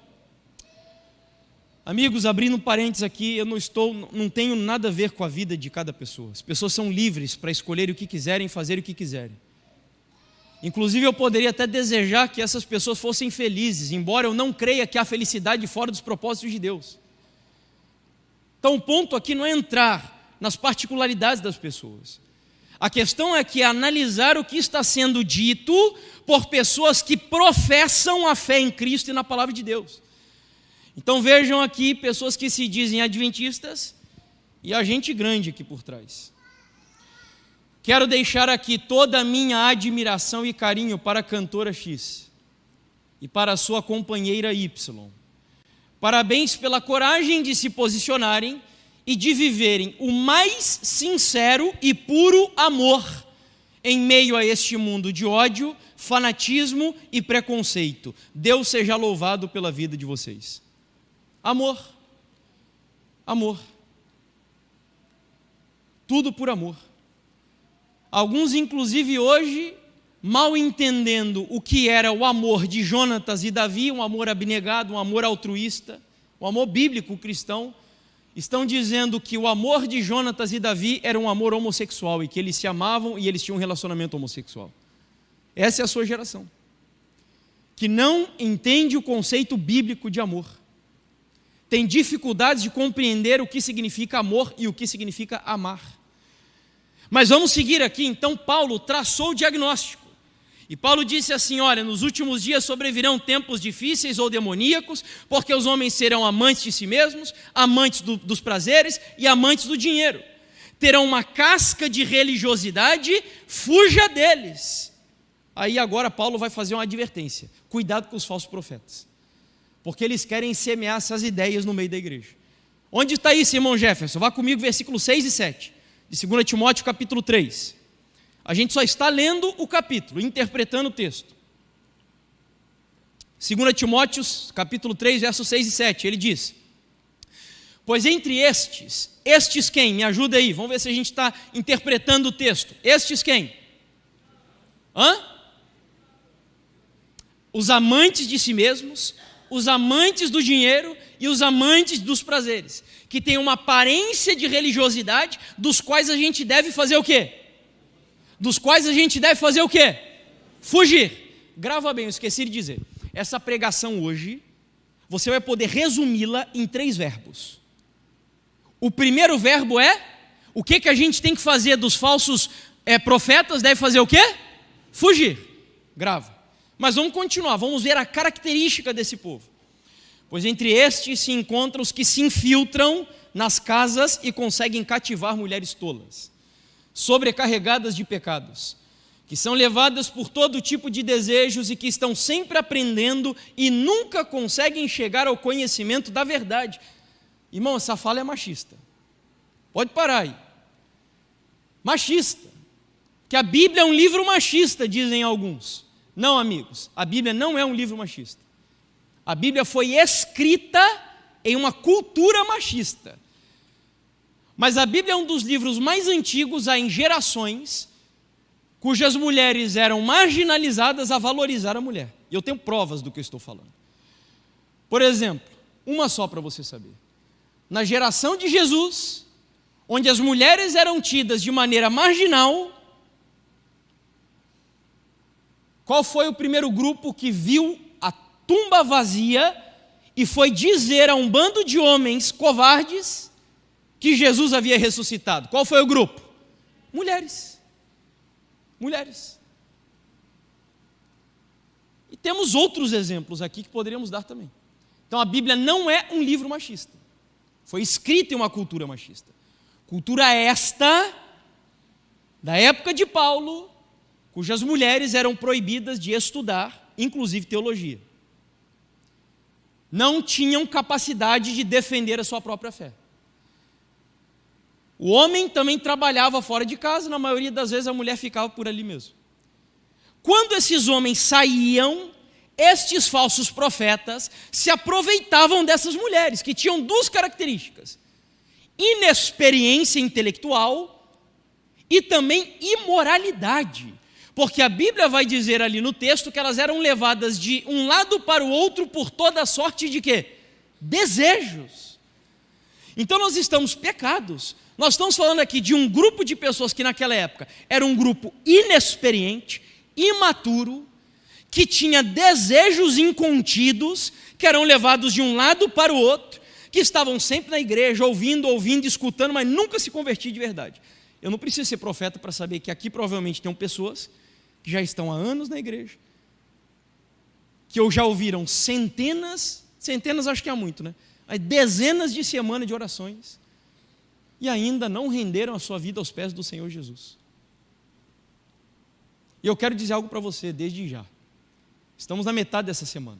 Amigos, abrindo parênteses aqui, eu não tenho nada a ver com a vida de cada pessoa. As pessoas são livres para escolher o que quiserem, fazer o que quiserem. Inclusive eu poderia até desejar que essas pessoas fossem felizes, embora eu não creia que há felicidade fora dos propósitos de Deus. Então o ponto aqui não é entrar nas particularidades das pessoas. A questão é que é analisar o que está sendo dito por pessoas que professam a fé em Cristo e na palavra de Deus. Então vejam aqui pessoas que se dizem adventistas e a gente grande aqui por trás. Quero deixar aqui toda a minha admiração e carinho para a cantora X e para a sua companheira Y. Parabéns pela coragem de se posicionarem e de viverem o mais sincero e puro amor em meio a este mundo de ódio, fanatismo e preconceito. Deus seja louvado pela vida de vocês. Amor. Amor. Tudo por amor. Alguns, inclusive, hoje, mal entendendo o que era o amor de Jonatas e Davi, um amor abnegado, um amor altruísta, um amor bíblico cristão, estão dizendo que o amor de Jonatas e Davi era um amor homossexual e que eles se amavam e eles tinham um relacionamento homossexual. Essa é a sua geração, que não entende o conceito bíblico de amor. Tem dificuldades de compreender o que significa amor e o que significa amar. Mas vamos seguir aqui, então Paulo traçou o diagnóstico. E Paulo disse assim, olha, nos últimos dias sobrevirão tempos difíceis ou demoníacos, porque os homens serão amantes de si mesmos, amantes dos prazeres e amantes do dinheiro. Terão uma casca de religiosidade, fuja deles. Aí agora Paulo vai fazer uma advertência, cuidado com os falsos profetas, porque eles querem semear essas ideias no meio da igreja. Onde está isso, irmão Jefferson? Vá comigo, versículos 6 e 7, de 2 Timóteo capítulo 3. A gente só está lendo o capítulo, interpretando o texto. 2 Timóteo capítulo 3, versos 6 e 7, ele diz: pois entre estes quem? Me ajuda aí, vamos ver se a gente está interpretando o texto. Estes quem? Os amantes de si mesmos, os amantes do dinheiro e os amantes dos prazeres, que têm uma aparência de religiosidade, dos quais a gente deve fazer o quê? Fugir. Grava bem, eu esqueci de dizer. Essa pregação hoje, você vai poder resumi-la em 3 verbos. O primeiro verbo é, o que a gente tem que fazer dos falsos profetas? Deve fazer o quê? Fugir. Grava. Mas vamos continuar, vamos ver a característica desse povo. Pois entre estes se encontram os que se infiltram nas casas e conseguem cativar mulheres tolas, sobrecarregadas de pecados, que são levadas por todo tipo de desejos e que estão sempre aprendendo e nunca conseguem chegar ao conhecimento da verdade. Irmão, essa fala é machista. Pode parar aí. Machista. Que a Bíblia é um livro machista, dizem alguns. Não, amigos, a Bíblia não é um livro machista. A Bíblia foi escrita em uma cultura machista. Mas a Bíblia é um dos livros mais antigos há em gerações, cujas mulheres eram marginalizadas a valorizar a mulher. E eu tenho provas do que eu estou falando. Por exemplo, uma só para você saber. Na geração de Jesus, onde as mulheres eram tidas de maneira marginal, qual foi o primeiro grupo que viu a tumba vazia e foi dizer a um bando de homens covardes que Jesus havia ressuscitado? Qual foi o grupo? Mulheres. Mulheres. E temos outros exemplos aqui que poderíamos dar também. Então a Bíblia não é um livro machista. Foi escrita em uma cultura machista. Cultura esta, da época de Paulo, cujas mulheres eram proibidas de estudar, inclusive teologia. Não tinham capacidade de defender a sua própria fé. O homem também trabalhava fora de casa, na maioria das vezes a mulher ficava por ali mesmo. Quando esses homens saíam, estes falsos profetas se aproveitavam dessas mulheres, que tinham 2 características: inexperiência intelectual e também imoralidade. Porque a Bíblia vai dizer ali no texto que elas eram levadas de um lado para o outro por toda sorte de quê? Desejos. Então nós estamos pecados. Nós estamos falando aqui de um grupo de pessoas que naquela época era um grupo inexperiente, imaturo, que tinha desejos incontidos, que eram levados de um lado para o outro, que estavam sempre na igreja, ouvindo, escutando, mas nunca se convertiam de verdade. Eu não preciso ser profeta para saber que aqui provavelmente tem pessoas que já estão há anos na igreja, que ou já ouviram centenas acho que é muito, né? Mas dezenas de semanas de orações, e ainda não renderam a sua vida aos pés do Senhor Jesus. E eu quero dizer algo para você desde já. Estamos na metade dessa semana.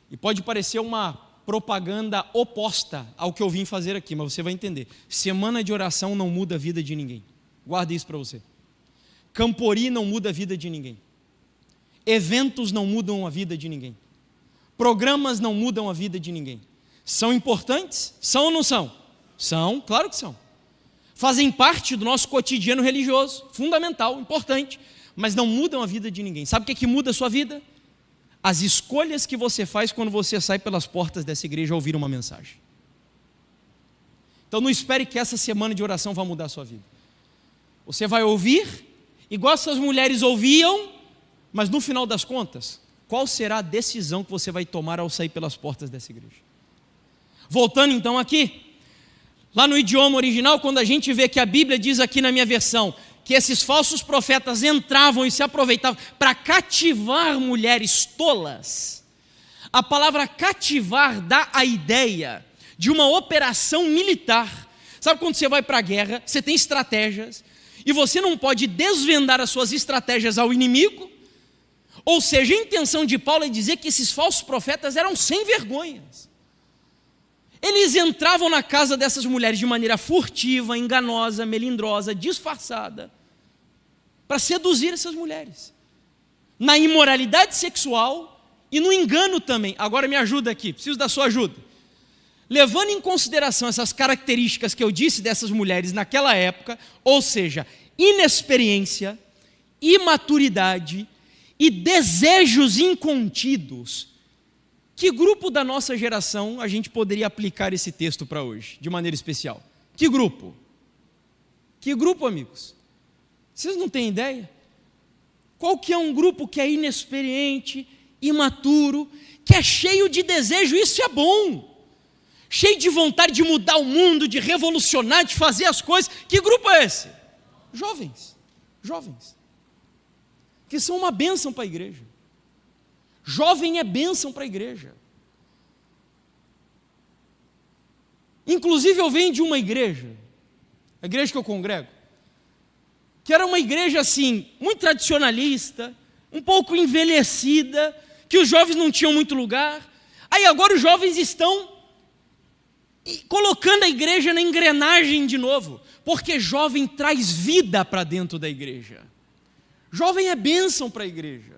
E pode parecer uma propaganda oposta ao que eu vim fazer aqui, mas você vai entender. Semana de oração não muda a vida de ninguém. Guarda isso para você. Campori não muda a vida de ninguém. Eventos não mudam a vida de ninguém. Programas não mudam a vida de ninguém. São importantes? São ou não são? São, claro que são. Fazem parte do nosso cotidiano religioso, fundamental, importante, mas não mudam a vida de ninguém. Sabe o que muda a sua vida? As escolhas que você faz quando você sai pelas portas dessa igreja a ouvir uma mensagem. Então não espere que essa semana de oração vá mudar a sua vida. Você vai ouvir, igual essas mulheres ouviam, mas no final das contas, qual será a decisão que você vai tomar ao sair pelas portas dessa igreja? Voltando então aqui, lá no idioma original, quando a gente vê que a Bíblia diz aqui na minha versão, que esses falsos profetas entravam e se aproveitavam para cativar mulheres tolas, a palavra cativar dá a ideia de uma operação militar. Sabe quando você vai para a guerra, você tem estratégias, e você não pode desvendar as suas estratégias ao inimigo? Ou seja, a intenção de Paulo é dizer que esses falsos profetas eram sem vergonhas. Eles entravam na casa dessas mulheres de maneira furtiva, enganosa, melindrosa, disfarçada, para seduzir essas mulheres, na imoralidade sexual e no engano também. Agora me ajuda aqui, preciso da sua ajuda. Levando em consideração essas características que eu disse dessas mulheres naquela época, ou seja, inexperiência, imaturidade e desejos incontidos, que grupo da nossa geração a gente poderia aplicar esse texto para hoje, de maneira especial? Que grupo? Que grupo, amigos? Vocês não têm ideia? Qual que é um grupo que é inexperiente, imaturo, que é cheio de desejo? Isso é bom. Cheio de vontade de mudar o mundo, de revolucionar, de fazer as coisas. Que grupo é esse? Jovens. Jovens. Que são uma bênção para a igreja. Jovem é bênção para a igreja. Inclusive eu venho de uma igreja, a igreja que eu congrego, que era uma igreja assim, muito tradicionalista, um pouco envelhecida, que os jovens não tinham muito lugar. Aí agora os jovens estão colocando a igreja na engrenagem de novo, porque jovem traz vida para dentro da igreja. Jovem é bênção para a igreja.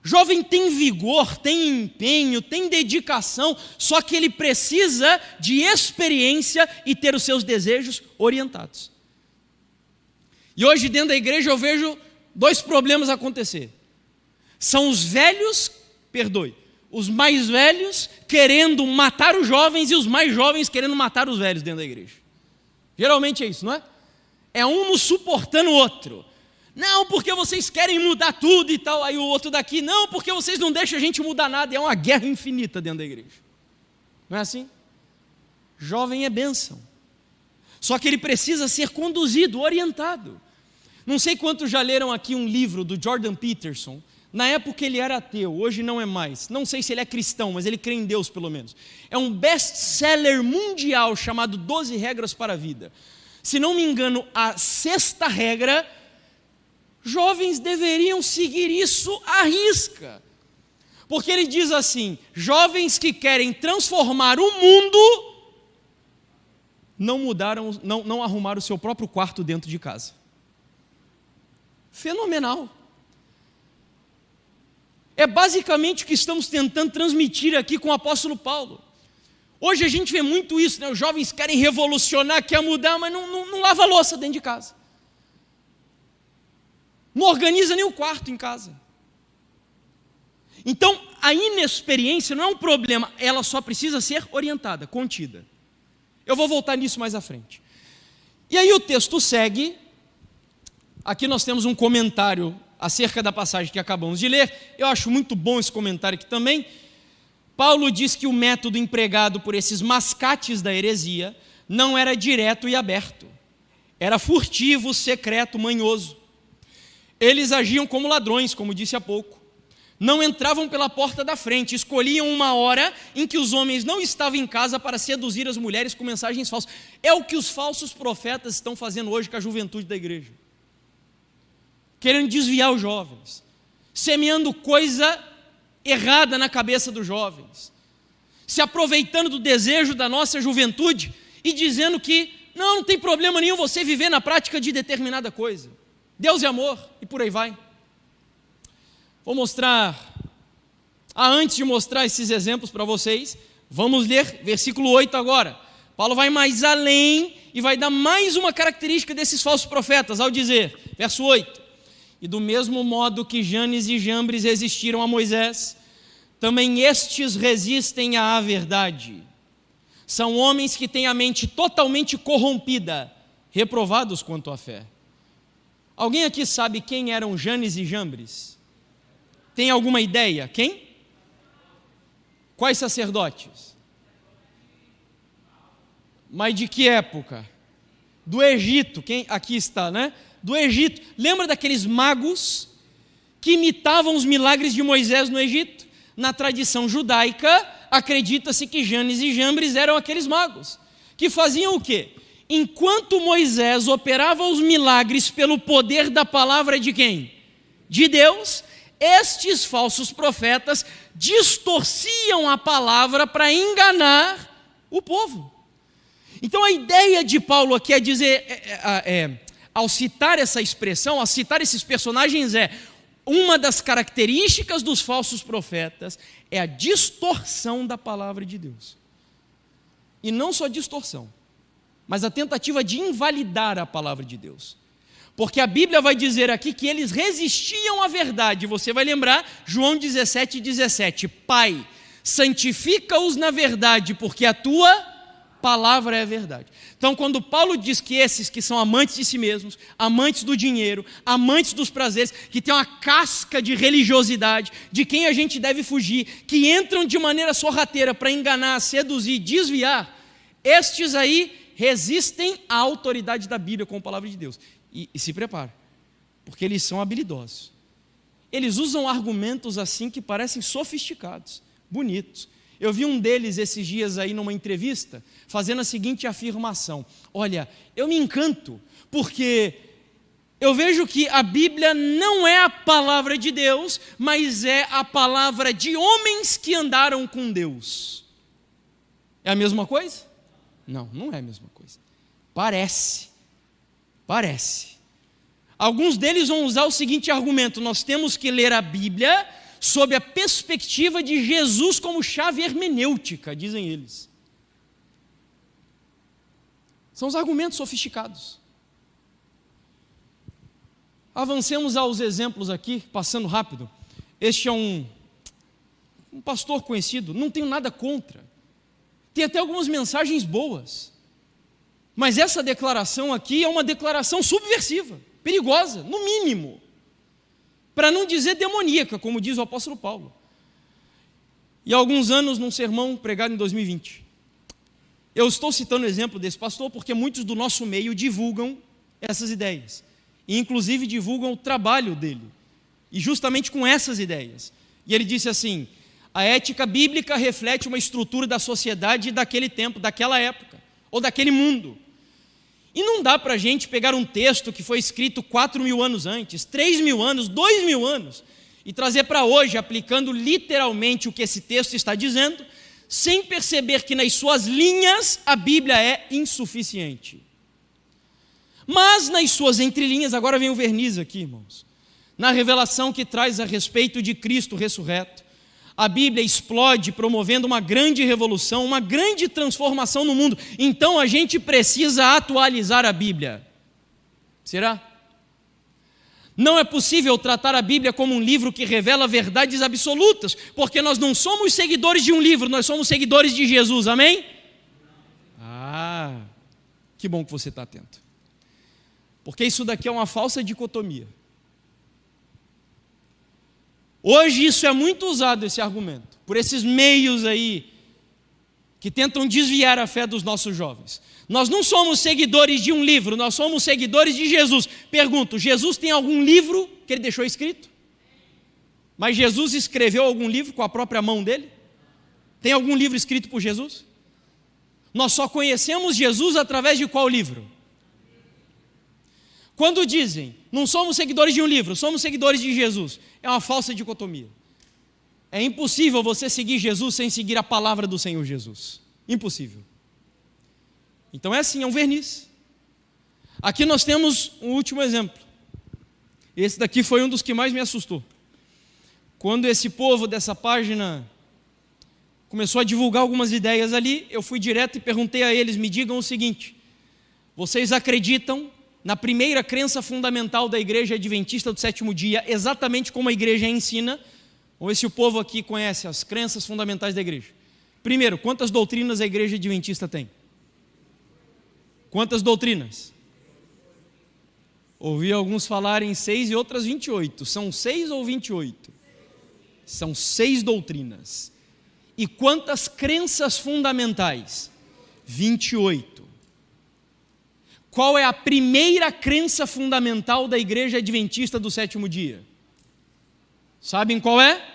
Jovem tem vigor, tem empenho, tem dedicação, só que ele precisa de experiência e ter os seus desejos orientados. E hoje dentro da igreja eu vejo dois problemas acontecer. São os velhos, os mais velhos querendo matar os jovens e os mais jovens querendo matar os velhos dentro da igreja. Geralmente é isso, não é? É um não suportando o outro. Não, porque vocês querem mudar tudo e tal. Aí o outro daqui, não, porque vocês não deixam a gente mudar nada. É uma guerra infinita dentro da igreja. Não é assim? Jovem é bênção. Só que ele precisa ser conduzido, orientado. Não sei quantos já leram aqui um livro do Jordan Peterson. Na época ele era ateu, hoje não é mais. Não sei se ele é cristão, mas ele crê em Deus pelo menos. É um best-seller mundial chamado 12 Regras para a Vida. Se não me engano, a 6ª regra, jovens deveriam seguir isso à risca. Porque ele diz assim: jovens que querem transformar o mundo não arrumaram o seu próprio quarto dentro de casa. Fenomenal. É basicamente o que estamos tentando transmitir aqui com o apóstolo Paulo. Hoje a gente vê muito isso, né? Os jovens querem revolucionar, querem mudar, mas não lava a louça dentro de casa. Não organiza nem o quarto em casa. Então, a inexperiência não é um problema, ela só precisa ser orientada, contida. Eu vou voltar nisso mais à frente. E aí o texto segue. Aqui nós temos um comentário acerca da passagem que acabamos de ler. Eu acho muito bom esse comentário aqui também. Paulo diz que o método empregado por esses mascates da heresia não era direto e aberto. Era furtivo, secreto, manhoso. Eles agiam como ladrões, como disse há pouco. Não entravam pela porta da frente, escolhiam uma hora em que os homens não estavam em casa para seduzir as mulheres com mensagens falsas. É o que os falsos profetas estão fazendo hoje com a juventude da igreja. Querendo desviar os jovens, semeando coisa errada na cabeça dos jovens. se aproveitando do desejo da nossa juventude e dizendo que não tem problema nenhum você viver na prática de determinada coisa. Deus é amor e por aí vai. Vou mostrar, antes de mostrar esses exemplos para vocês, vamos ler versículo 8 agora. Paulo vai mais além e vai dar mais uma característica desses falsos profetas ao dizer, verso 8: e do mesmo modo que Janes e Jambres resistiram a Moisés, também estes resistem à verdade. São homens que têm a mente totalmente corrompida, reprovados quanto à fé. Alguém aqui sabe quem eram Janes e Jambres? Tem alguma ideia? Quem? Quais sacerdotes? Mas de que época? Do Egito. Quem aqui está, né? Do Egito. Lembra daqueles magos que imitavam os milagres de Moisés no Egito? Na tradição judaica, acredita-se que Janes e Jambres eram aqueles magos que faziam o quê? Enquanto Moisés operava os milagres pelo poder da palavra de quem? De Deus, estes falsos profetas distorciam a palavra para enganar o povo. Então a ideia de Paulo aqui é dizer, ao citar essa expressão, ao citar esses personagens, uma das características dos falsos profetas é a distorção da palavra de Deus. E não só distorção, mas a tentativa de invalidar a palavra de Deus. Porque a Bíblia vai dizer aqui que eles resistiam à verdade. Você vai lembrar, João 17:17. Pai, santifica-os na verdade, porque a tua palavra é verdade. Então, quando Paulo diz que esses que são amantes de si mesmos, amantes do dinheiro, amantes dos prazeres, que têm uma casca de religiosidade, de quem a gente deve fugir, que entram de maneira sorrateira para enganar, seduzir, desviar, estes aí resistem à autoridade da Bíblia com a palavra de Deus. E se prepara, porque eles são habilidosos. Eles usam argumentos assim que parecem sofisticados, bonitos. Eu vi um deles esses dias aí numa entrevista, fazendo a seguinte afirmação: olha, eu me encanto, porque eu vejo que a Bíblia não é a palavra de Deus, mas é a palavra de homens que andaram com Deus. É a mesma coisa? Não, não é a mesma coisa. Parece. Alguns deles vão usar o seguinte argumento: nós temos que ler a Bíblia sob a perspectiva de Jesus como chave hermenêutica, dizem eles. São os argumentos sofisticados. Avancemos aos exemplos aqui, passando rápido. Este é um pastor conhecido, não tenho nada contra. Tem até algumas mensagens boas. Mas essa declaração aqui é uma declaração subversiva, perigosa, no mínimo. Para não dizer demoníaca, como diz o apóstolo Paulo. E há alguns anos, num sermão pregado em 2020, eu estou citando o exemplo desse pastor porque muitos do nosso meio divulgam essas ideias, e inclusive divulgam o trabalho dele, e justamente com essas ideias. E ele disse assim: a ética bíblica reflete uma estrutura da sociedade daquele tempo, daquela época, ou daquele mundo. E não dá para a gente pegar um texto que foi escrito 4.000 anos antes, 3.000 anos, 2.000 anos, e trazer para hoje, aplicando literalmente o que esse texto está dizendo, sem perceber que nas suas linhas a Bíblia é insuficiente. Mas nas suas entrelinhas, agora vem o verniz aqui, irmãos, na revelação que traz a respeito de Cristo ressurreto, a Bíblia explode promovendo uma grande revolução, uma grande transformação no mundo. Então a gente precisa atualizar a Bíblia. Será? Não é possível tratar a Bíblia como um livro que revela verdades absolutas, porque nós não somos seguidores de um livro, nós somos seguidores de Jesus, amém? Que bom que você está atento. Porque isso daqui é uma falsa dicotomia. Hoje isso é muito usado, esse argumento, por esses meios aí que tentam desviar a fé dos nossos jovens. Nós não somos seguidores de um livro, nós somos seguidores de Jesus. Pergunto, Jesus tem algum livro que ele deixou escrito? Mas Jesus escreveu algum livro com a própria mão dele? Tem algum livro escrito por Jesus? Nós só conhecemos Jesus através de qual livro? Quando dizem, não somos seguidores de um livro, somos seguidores de Jesus, é uma falsa dicotomia. É impossível você seguir Jesus sem seguir a palavra do Senhor Jesus. Impossível. Então é assim, é um verniz. Aqui nós temos um último exemplo. Esse daqui foi um dos que mais me assustou. Quando esse povo dessa página começou a divulgar algumas ideias ali, eu fui direto e perguntei a eles, me digam o seguinte: vocês acreditam na primeira crença fundamental da igreja adventista do sétimo dia, exatamente como a igreja ensina? Vamos ver se o povo aqui conhece as crenças fundamentais da igreja. Primeiro, quantas doutrinas a igreja adventista tem? Quantas doutrinas? Ouvi alguns falarem 6 e outras 28. São 6 ou 28? São 6 doutrinas. E quantas crenças fundamentais? 28. Qual é a primeira crença fundamental da igreja adventista do sétimo dia? Sabem qual é?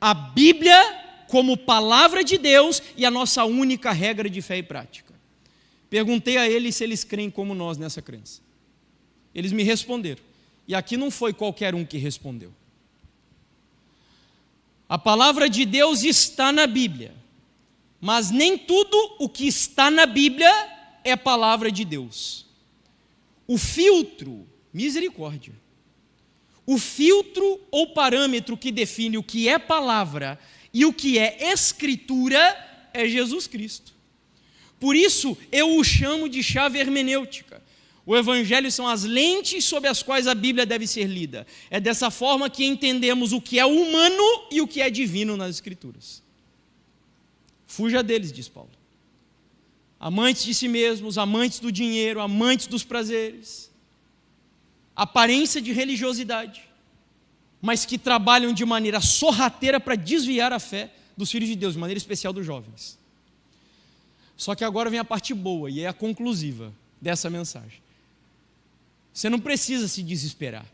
A Bíblia como palavra de Deus e a nossa única regra de fé e prática. Perguntei a eles se eles creem como nós nessa crença. Eles me responderam. E aqui não foi qualquer um que respondeu. A palavra de Deus está na Bíblia, mas nem tudo o que está na Bíblia é palavra de Deus. O filtro, misericórdia, o filtro ou parâmetro que define o que é palavra e o que é escritura é Jesus Cristo. Por isso eu o chamo de chave hermenêutica. O Evangelho são as lentes sob as quais a Bíblia deve ser lida. É dessa forma que entendemos o que é humano e o que é divino nas Escrituras. Fuja deles, diz Paulo. Amantes de si mesmos, amantes do dinheiro, amantes dos prazeres. Aparência de religiosidade, mas que trabalham de maneira sorrateira para desviar a fé dos filhos de Deus, de maneira especial dos jovens. Só que agora vem a parte boa e é a conclusiva dessa mensagem. Você não precisa se desesperar,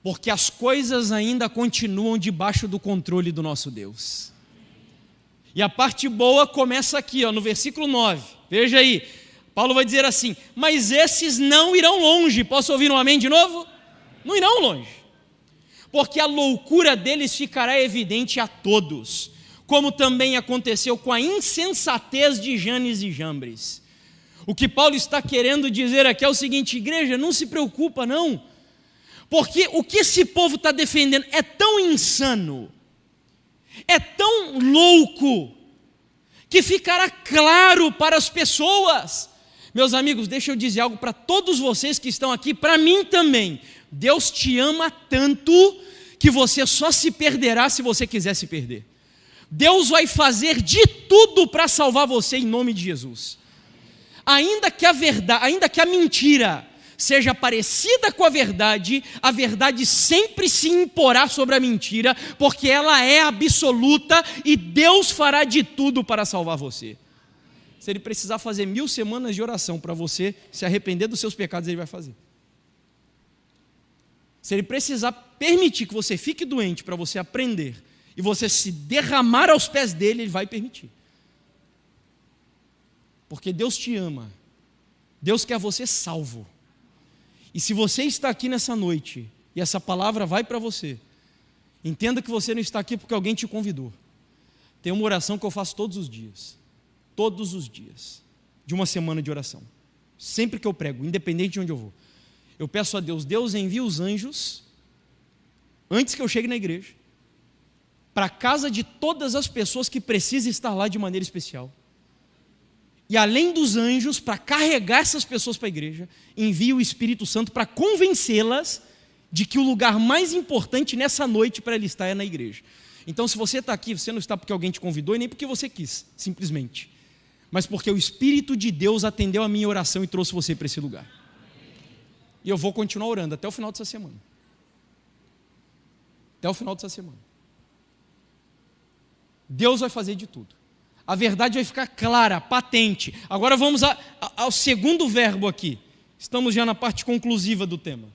porque as coisas ainda continuam debaixo do controle do nosso Deus. E a parte boa começa aqui, no versículo 9. Veja aí, Paulo vai dizer assim: mas esses não irão longe. Posso ouvir um amém de novo? Não irão longe, porque a loucura deles ficará evidente a todos, como também aconteceu com a insensatez de Janes e Jambres. O que Paulo está querendo dizer aqui é o seguinte: igreja, não se preocupa não, porque o que esse povo está defendendo é tão insano, é tão louco, que ficará claro para as pessoas. Meus amigos, deixa eu dizer algo para todos vocês que estão aqui, para mim também. Deus te ama tanto que você só se perderá se você quiser se perder. Deus vai fazer de tudo para salvar você em nome de Jesus. Ainda que a mentira seja parecida com a verdade sempre se imporá sobre a mentira, porque ela é absoluta e Deus fará de tudo para salvar você. Se Ele precisar fazer 1000 semanas de oração para você se arrepender dos seus pecados, Ele vai fazer. Se Ele precisar permitir que você fique doente para você aprender e você se derramar aos pés dEle, Ele vai permitir. Porque Deus te ama, Deus quer você salvo. E se você está aqui nessa noite, e essa palavra vai para você, entenda que você não está aqui porque alguém te convidou. Tem uma oração que eu faço todos os dias, de uma semana de oração, sempre que eu prego, independente de onde eu vou. Eu peço a Deus, Deus envia os anjos, antes que eu chegue na igreja, para a casa de todas as pessoas que precisam estar lá de maneira especial. E além dos anjos, para carregar essas pessoas para a igreja, envia o Espírito Santo para convencê-las de que o lugar mais importante nessa noite para ele estar é na igreja. Então, se você está aqui, você não está porque alguém te convidou e nem porque você quis, simplesmente. Mas porque o Espírito de Deus atendeu a minha oração e trouxe você para esse lugar. E eu vou continuar orando até o final dessa semana. Até o final dessa semana. Deus vai fazer de tudo. A verdade vai ficar clara, patente. Agora vamos ao segundo verbo aqui. Estamos já na parte conclusiva do tema.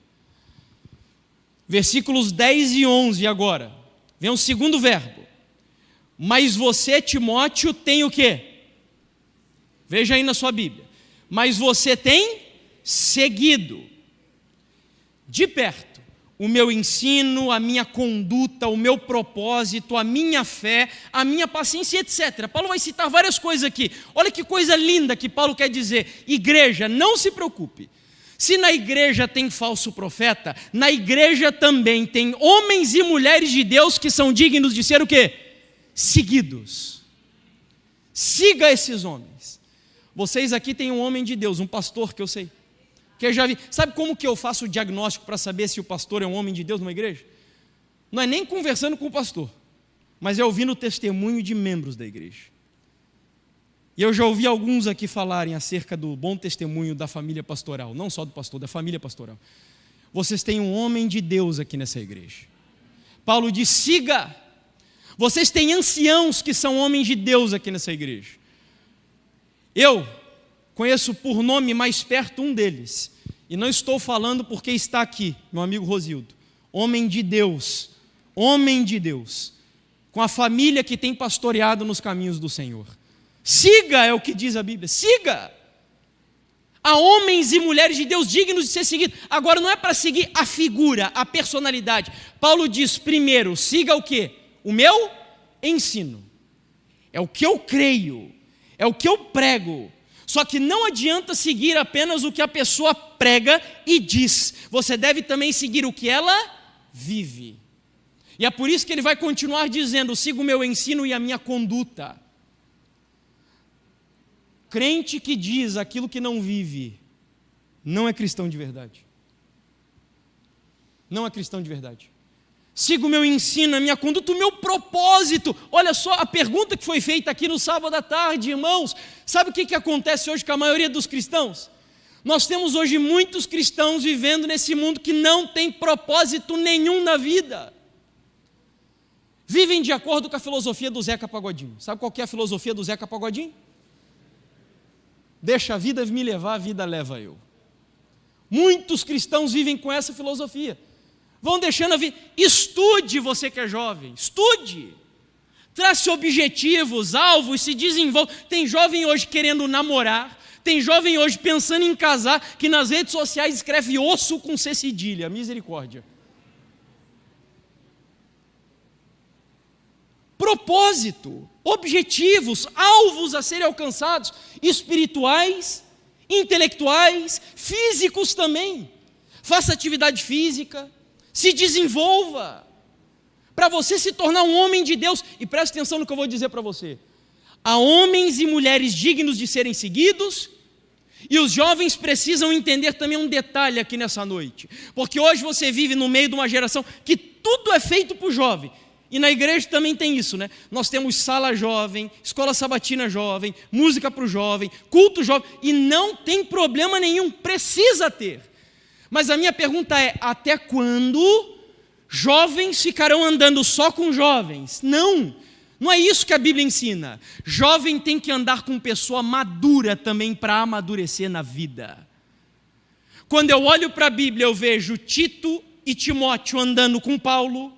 Versículos 10 e 11 agora. Vem o segundo verbo. Mas você, Timóteo, tem o quê? Veja aí na sua Bíblia. Mas você tem seguido de perto o meu ensino, a minha conduta, o meu propósito, a minha fé, a minha paciência, etc. Paulo vai citar várias coisas aqui. Olha que coisa linda que Paulo quer dizer. Igreja, não se preocupe. Se na igreja tem falso profeta, na igreja também tem homens e mulheres de Deus que são dignos de ser o quê? Seguidos. Siga esses homens. Vocês aqui têm um homem de Deus, um pastor que eu sei. Que eu já vi. Sabe como que eu faço o diagnóstico para saber se o pastor é um homem de Deus numa igreja? Não é nem conversando com o pastor, mas é ouvindo o testemunho de membros da igreja. E eu já ouvi alguns aqui falarem acerca do bom testemunho da família pastoral, não só do pastor, da família pastoral. Vocês têm um homem de Deus aqui nessa igreja. Paulo diz: siga. Vocês têm anciãos que são homens de Deus aqui nessa igreja. Eu conheço por nome mais perto um deles. E não estou falando porque está aqui, meu amigo Rosildo. Homem de Deus, com a família que tem pastoreado nos caminhos do Senhor. Siga, é o que diz a Bíblia, siga. Há homens e mulheres de Deus dignos de ser seguidos. Agora não é para seguir a figura, a personalidade. Paulo diz primeiro, siga o quê? O meu ensino. É o que eu creio, é o que eu prego. Só que não adianta seguir apenas o que a pessoa prega e diz. Você deve também seguir o que ela vive. E é por isso que ele vai continuar dizendo: siga o meu ensino e a minha conduta. Crente que diz aquilo que não vive, não é cristão de verdade. Não é cristão de verdade. Siga o meu ensino, a minha conduta, o meu propósito. Olha só a pergunta que foi feita aqui no sábado à tarde, irmãos. Sabe o que acontece hoje com a maioria dos cristãos? Nós temos hoje muitos cristãos vivendo nesse mundo que não tem propósito nenhum na vida. Vivem de acordo com a filosofia do Zeca Pagodinho. Sabe qual que é a filosofia do Zeca Pagodinho? Deixa a vida me levar, a vida leva eu. Muitos cristãos vivem com essa filosofia. Vão deixando a vida. Estude, você que é jovem, estude. Trace objetivos, alvos, se desenvolva. Tem jovem hoje querendo namorar, tem jovem hoje pensando em casar, que nas redes sociais escreve osso com C cedilha, misericórdia. Propósito, objetivos, alvos a serem alcançados, espirituais, intelectuais, físicos também. Faça atividade física, se desenvolva, para você se tornar um homem de Deus. E preste atenção no que eu vou dizer para você. Há homens e mulheres dignos de serem seguidos, e os jovens precisam entender também um detalhe aqui nessa noite, porque hoje você vive no meio de uma geração que tudo é feito para o jovem, e na igreja também tem isso, né? Nós temos sala jovem, escola sabatina jovem, música para o jovem, culto jovem, e não tem problema nenhum, precisa ter. Mas a minha pergunta é: até quando jovens ficarão andando só com jovens? Não é isso que a Bíblia ensina. Jovem tem que andar com pessoa madura também para amadurecer na vida. Quando eu olho para a Bíblia, eu vejo Tito e Timóteo andando com Paulo,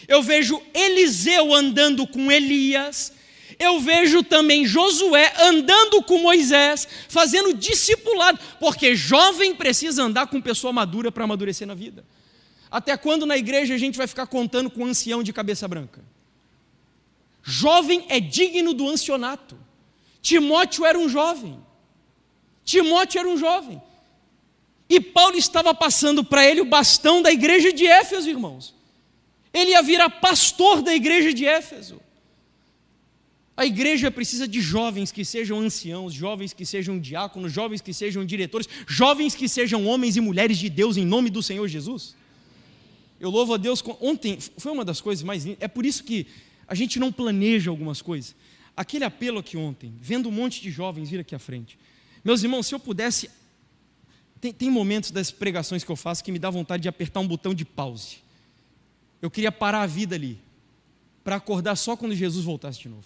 eu vejo Eliseu andando com Elias, eu vejo também Josué andando com Moisés, fazendo discipulado, porque jovem precisa andar com pessoa madura para amadurecer na vida. Até quando na igreja a gente vai ficar contando com um ancião de cabeça branca? Jovem é digno do ancianato. Timóteo era um jovem. E Paulo estava passando para ele o bastão da igreja de Éfeso, irmãos. Ele ia virar pastor da igreja de Éfeso. A igreja precisa de jovens que sejam anciãos, jovens que sejam diáconos, jovens que sejam diretores, jovens que sejam homens e mulheres de Deus em nome do Senhor Jesus. Eu louvo a Deus. Ontem foi uma das coisas mais lindas. É por isso que a gente não planeja algumas coisas. Aquele apelo aqui ontem, vendo um monte de jovens vir aqui à frente. Meus irmãos, se eu pudesse... Tem momentos das pregações que eu faço que me dá vontade de apertar um botão de pause. Eu queria parar a vida ali, para acordar só quando Jesus voltasse de novo.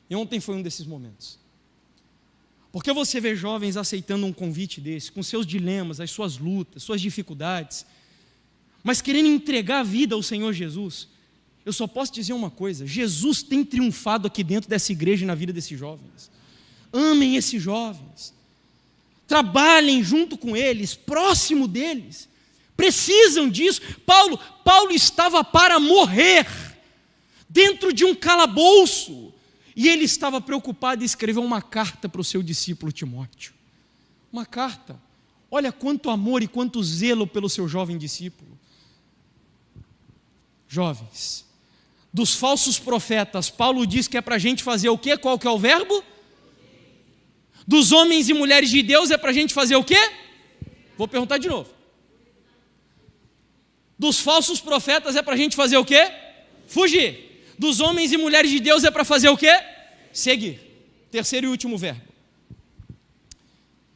E ontem foi um desses momentos. Porque você vê jovens aceitando um convite desse, com seus dilemas, as suas lutas, suas dificuldades, mas querendo entregar a vida ao Senhor Jesus. Eu só posso dizer uma coisa: Jesus tem triunfado aqui dentro dessa igreja e na vida desses jovens. Amem esses jovens, trabalhem junto com eles, próximo deles, precisam disso. Paulo estava para morrer dentro de um calabouço, e ele estava preocupado em escrever uma carta para o seu discípulo Timóteo. Uma carta. Olha quanto amor e quanto zelo pelo seu jovem discípulo. Jovens, dos falsos profetas, Paulo diz que é para a gente fazer o quê? Qual que é o verbo? Dos homens e mulheres de Deus é para a gente fazer o quê? Vou perguntar de novo. Dos falsos profetas é para a gente fazer o quê? Fugir. Dos homens e mulheres de Deus é para fazer o quê? Seguir. Terceiro e último verbo.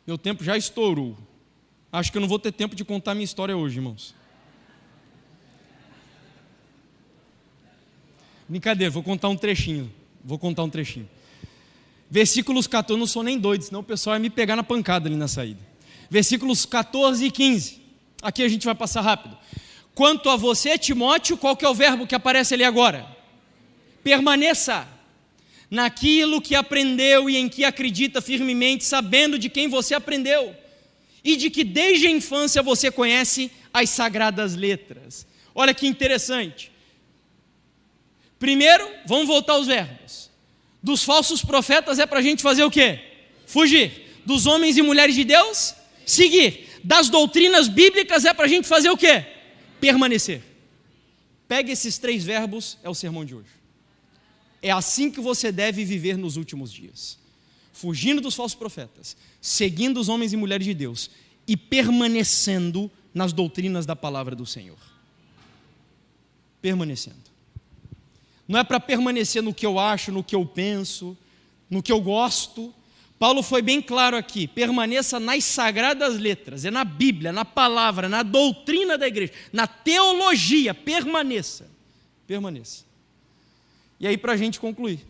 Meu tempo já estourou. Acho que eu não vou ter tempo de contar minha história hoje, irmãos. Brincadeira, vou contar um trechinho. Versículos 14, eu não sou nem doido, senão o pessoal vai me pegar na pancada ali na saída. Versículos 14 e 15. Aqui a gente vai passar rápido. Quanto a você, Timóteo, qual que é o verbo que aparece ali agora? Permaneça naquilo que aprendeu e em que acredita firmemente, sabendo de quem você aprendeu e de que desde a infância você conhece as sagradas letras. Olha que interessante. Primeiro, vamos voltar aos verbos. Dos falsos profetas é para a gente fazer o quê? Fugir. Dos homens e mulheres de Deus, seguir. Das doutrinas bíblicas é para a gente fazer o quê? Permanecer. Pegue esses 3 verbos, é o sermão de hoje. É assim que você deve viver nos últimos dias. Fugindo dos falsos profetas, seguindo os homens e mulheres de Deus e permanecendo nas doutrinas da palavra do Senhor. Permanecendo. Não é para permanecer no que eu acho, no que eu penso, no que eu gosto. Paulo foi bem claro aqui, permaneça nas sagradas letras, é na Bíblia, na palavra, na doutrina da igreja, na teologia, permaneça. E aí, para a gente concluir,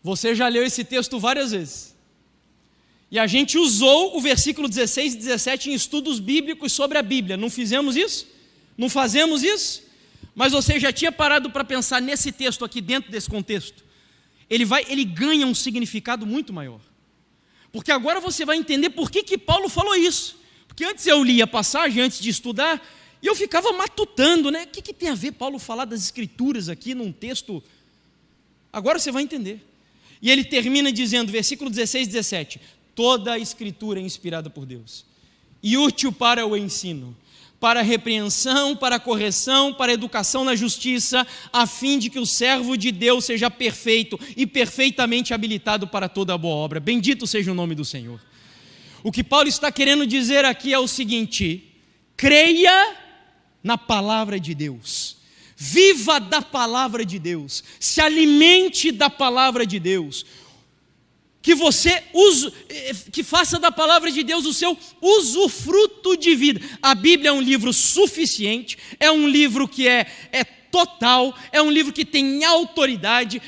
você já leu esse texto várias vezes, e a gente usou o versículo 16 e 17 em estudos bíblicos sobre a Bíblia, não fizemos isso? Não fazemos isso? Mas você já tinha parado para pensar nesse texto aqui, dentro desse contexto? Ele ganha um significado muito maior, porque agora você vai entender por que Paulo falou isso, porque antes eu lia a passagem, antes de estudar, e eu ficava matutando, né? O que tem a ver Paulo falar das escrituras aqui num texto? Agora você vai entender. E ele termina dizendo, versículo 16 e 17, toda a escritura é inspirada por Deus, e útil para o ensino, para a repreensão, para a correção, para a educação na justiça, a fim de que o servo de Deus seja perfeito e perfeitamente habilitado para toda a boa obra. Bendito seja o nome do Senhor. O que Paulo está querendo dizer aqui é o seguinte: creia na palavra de Deus, viva da palavra de Deus, se alimente da palavra de Deus, que faça da palavra de Deus o seu usufruto de vida. A Bíblia é um livro suficiente, é um livro que é total, é um livro que tem autoridade,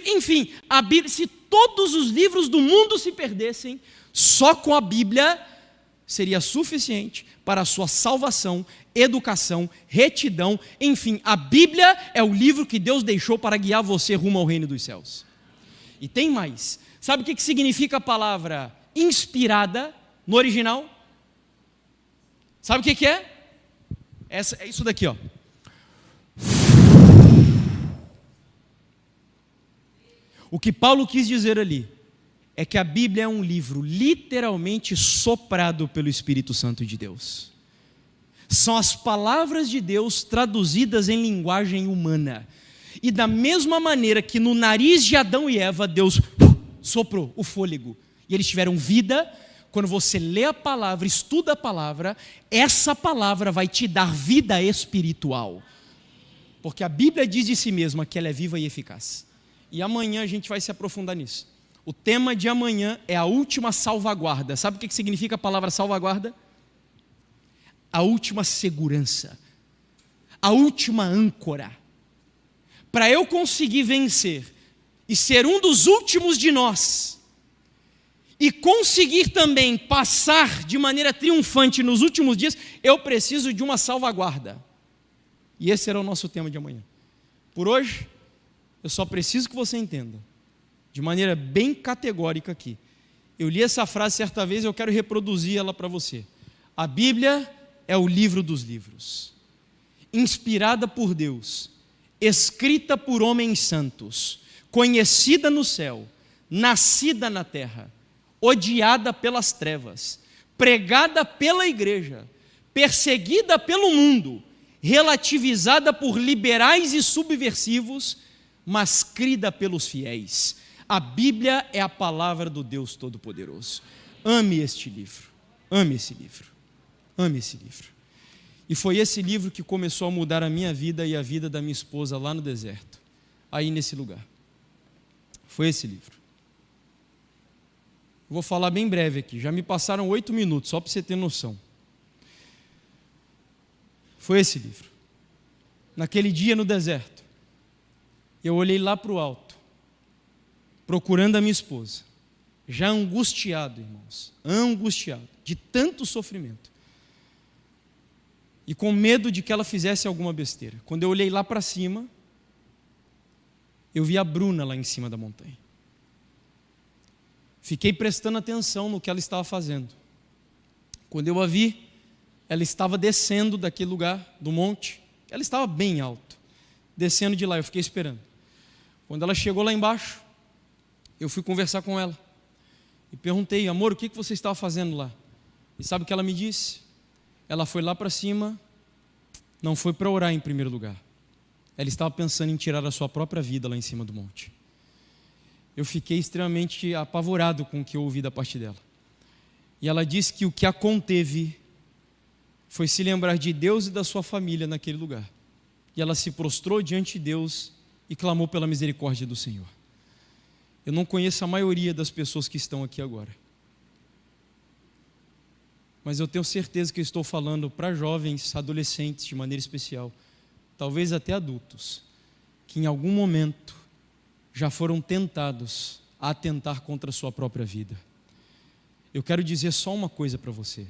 enfim, a Bíblia, se todos os livros do mundo se perdessem, só com a Bíblia seria suficiente para a sua salvação, educação, retidão, enfim, a Bíblia é o livro que Deus deixou para guiar você rumo ao reino dos céus. E tem mais. Sabe o que significa a palavra inspirada no original? Sabe o que é? É isso daqui, ó. O que Paulo quis dizer ali é que a Bíblia é um livro literalmente soprado pelo Espírito Santo de Deus. São as palavras de Deus traduzidas em linguagem humana. E da mesma maneira que no nariz de Adão e Eva, Deus soprou o fôlego, e eles tiveram vida, quando você lê a palavra, estuda a palavra, essa palavra vai te dar vida espiritual, porque a Bíblia diz de si mesma que ela é viva e eficaz, e amanhã a gente vai se aprofundar nisso. O tema de amanhã é a última salvaguarda. Sabe o que significa a palavra salvaguarda? A última segurança, a última âncora. Para eu conseguir vencer e ser um dos últimos de nós, e conseguir também passar de maneira triunfante nos últimos dias, eu preciso de uma salvaguarda. E esse será o nosso tema de amanhã. Por hoje, eu só preciso que você entenda, de maneira bem categórica aqui. Eu li essa frase certa vez e eu quero reproduzir ela para você. A Bíblia é o livro dos livros, inspirada por Deus, escrita por homens santos, conhecida no céu, nascida na terra, odiada pelas trevas, pregada pela igreja, perseguida pelo mundo, relativizada por liberais e subversivos, mas crida pelos fiéis. A Bíblia é a palavra do Deus Todo-Poderoso. Ame este livro, ame esse livro, ame esse livro. E foi esse livro que começou a mudar a minha vida e a vida da minha esposa lá no deserto, aí nesse lugar. Foi esse livro. Vou falar bem breve aqui, já me passaram 8 minutos, só para você ter noção. Foi esse livro. Naquele dia no deserto, eu olhei lá para o alto, procurando a minha esposa, já angustiado, irmãos, angustiado, de tanto sofrimento, e com medo de que ela fizesse alguma besteira. Quando eu olhei lá para cima, eu vi a Bruna lá em cima da montanha. Fiquei prestando atenção no que ela estava fazendo. Quando eu a vi, ela estava descendo daquele lugar, do monte. Ela estava bem alto, descendo de lá, eu fiquei esperando. Quando ela chegou lá embaixo, eu fui conversar com ela. E perguntei, amor, o que você estava fazendo lá? E sabe o que ela me disse? Ela foi lá para cima, não foi para orar em primeiro lugar. Ela estava pensando em tirar a sua própria vida lá em cima do monte. Eu fiquei extremamente apavorado com o que eu ouvi da parte dela. E ela disse que o que a conteve foi se lembrar de Deus e da sua família naquele lugar. E ela se prostrou diante de Deus e clamou pela misericórdia do Senhor. Eu não conheço a maioria das pessoas que estão aqui agora, mas eu tenho certeza que eu estou falando para jovens, adolescentes de maneira especial, talvez até adultos, que em algum momento já foram tentados a atentar contra a sua própria vida. Eu quero dizer só uma coisa para você: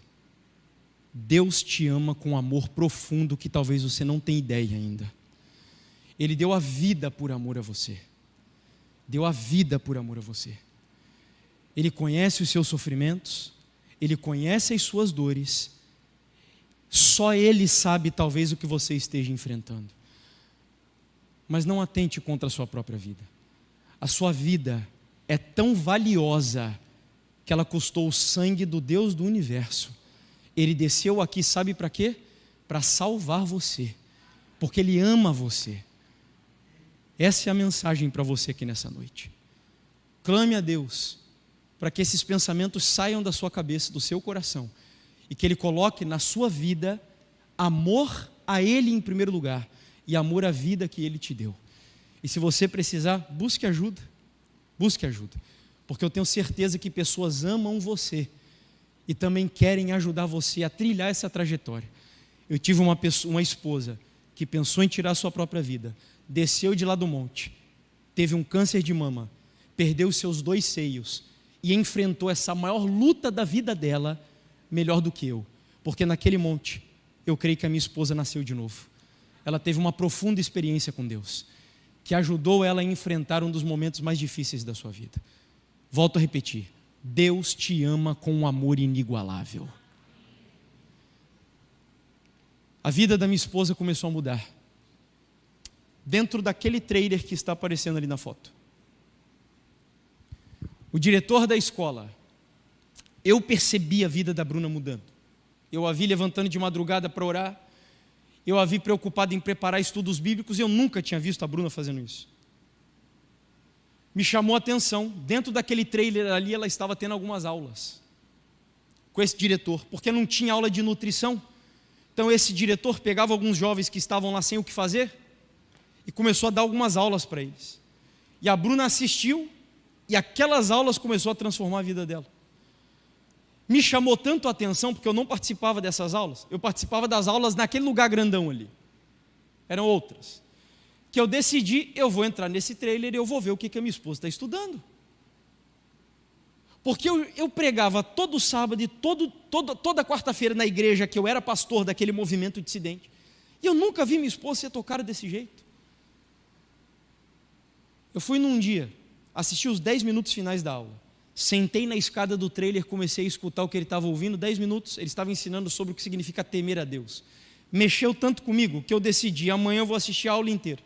Deus te ama com um amor profundo que talvez você não tenha ideia ainda. Ele deu a vida por amor a você. Deu a vida por amor a você. Ele conhece os seus sofrimentos, Ele conhece as suas dores. Só Ele sabe talvez o que você esteja enfrentando. Mas não atente contra a sua própria vida. A sua vida é tão valiosa que ela custou o sangue do Deus do universo. Ele desceu aqui, sabe para quê? Para salvar você, porque Ele ama você. Essa é a mensagem para você aqui nessa noite. Clame a Deus para que esses pensamentos saiam da sua cabeça, do seu coração, e que Ele coloque na sua vida amor a Ele em primeiro lugar e amor à vida que Ele te deu. E se você precisar, busque ajuda, porque eu tenho certeza que pessoas amam você e também querem ajudar você a trilhar essa trajetória. Eu tive uma esposa que pensou em tirar a sua própria vida, desceu de lá do monte, teve um câncer de mama, perdeu os seus 2 seios e enfrentou essa maior luta da vida dela melhor do que eu, porque naquele monte eu creio que a minha esposa nasceu de novo. Ela teve uma profunda experiência com Deus, que ajudou ela a enfrentar um dos momentos mais difíceis da sua vida. Volto a repetir: Deus te ama com um amor inigualável. A vida da minha esposa começou a mudar dentro daquele trailer que está aparecendo ali na foto. O diretor da escola, eu percebi a vida da Bruna mudando. Eu a vi levantando de madrugada para orar, eu a vi preocupada em preparar estudos bíblicos, e eu nunca tinha visto a Bruna fazendo isso. Me chamou a atenção, dentro daquele trailer ali, ela estava tendo algumas aulas com esse diretor, porque não tinha aula de nutrição. Então esse diretor pegava alguns jovens que estavam lá sem o que fazer e começou a dar algumas aulas para eles. E a Bruna assistiu, e aquelas aulas começou a transformar a vida dela. Me chamou tanto a atenção, porque eu não participava dessas aulas, eu participava das aulas naquele lugar grandão ali, eram outras, que eu decidi, eu vou entrar nesse trailer e eu vou ver o que a minha esposa está estudando. Porque eu pregava todo sábado e toda quarta-feira na igreja, que eu era pastor daquele movimento dissidente, e eu nunca vi minha esposa ser tocada desse jeito. Eu fui num dia, assisti os 10 minutos finais da aula, Sentei na escada do trailer, comecei a escutar o que ele estava ouvindo, 10 minutos, ele estava ensinando sobre o que significa temer a Deus. Mexeu tanto comigo que eu decidi, amanhã eu vou assistir a aula inteira.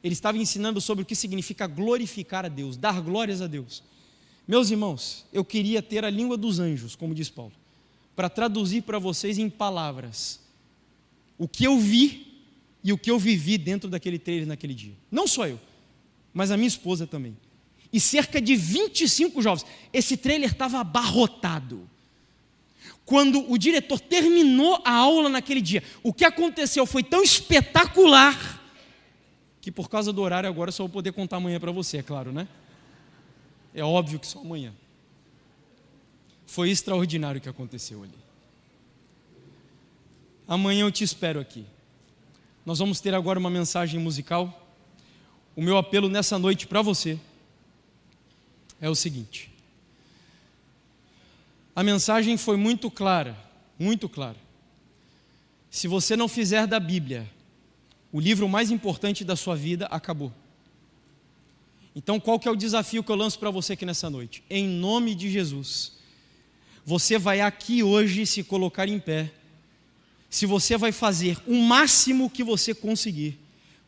Ele estava ensinando sobre o que significa glorificar a Deus, dar glórias a Deus. Meus irmãos, eu queria ter a língua dos anjos, como diz Paulo, para traduzir para vocês em palavras o que eu vi e o que eu vivi dentro daquele trailer naquele dia. Não só eu, mas a minha esposa também. E cerca de 25 jovens. Esse trailer estava abarrotado. Quando o diretor terminou a aula naquele dia, o que aconteceu foi tão espetacular que por causa do horário agora eu só vou poder contar amanhã para você, é claro, né? É óbvio que só amanhã. Foi extraordinário o que aconteceu ali. Amanhã eu te espero aqui. Nós vamos ter agora uma mensagem musical. O meu apelo nessa noite para você é o seguinte. A mensagem foi muito clara, muito clara. Se você não fizer da Bíblia o livro mais importante da sua vida, acabou. Então, qual que é o desafio que eu lanço para você aqui nessa noite? Em nome de Jesus, você vai aqui hoje se colocar em pé, se você vai fazer o máximo que você conseguir,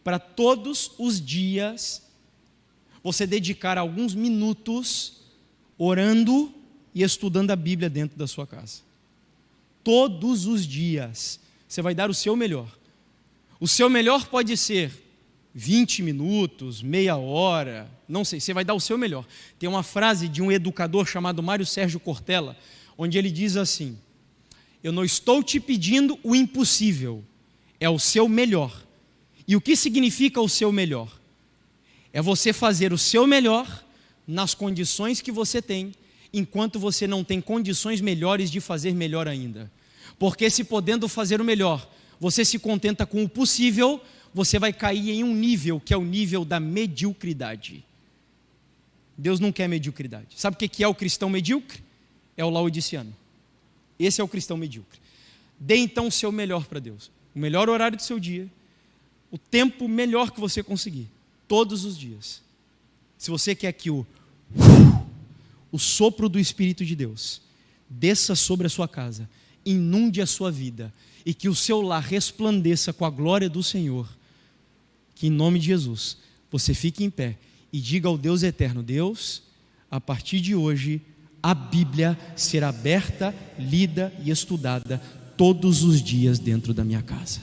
para todos os dias, você dedicar alguns minutos orando e estudando a Bíblia dentro da sua casa. Todos os dias, você vai dar o seu melhor. O seu melhor pode ser 20 minutos, meia hora, não sei, você vai dar o seu melhor. Tem uma frase de um educador chamado Mário Sérgio Cortella, onde ele diz assim: eu não estou te pedindo o impossível, é o seu melhor. E o que significa o seu melhor? É você fazer o seu melhor nas condições que você tem, enquanto você não tem condições melhores de fazer melhor ainda. Porque se podendo fazer o melhor, você se contenta com o possível, você vai cair em um nível que é o nível da mediocridade. Deus não quer mediocridade. Sabe o que é o cristão medíocre? É o laodiceano. Esse é o cristão medíocre. Dê então o seu melhor para Deus. O melhor horário do seu dia, o tempo melhor que você conseguir, todos os dias. Se você quer que o sopro do Espírito de Deus desça sobre a sua casa, inunde a sua vida, e que o seu lar resplandeça com a glória do Senhor, que em nome de Jesus, você fique em pé e diga ao Deus eterno: Deus, a partir de hoje, a Bíblia será aberta, lida e estudada todos os dias dentro da minha casa.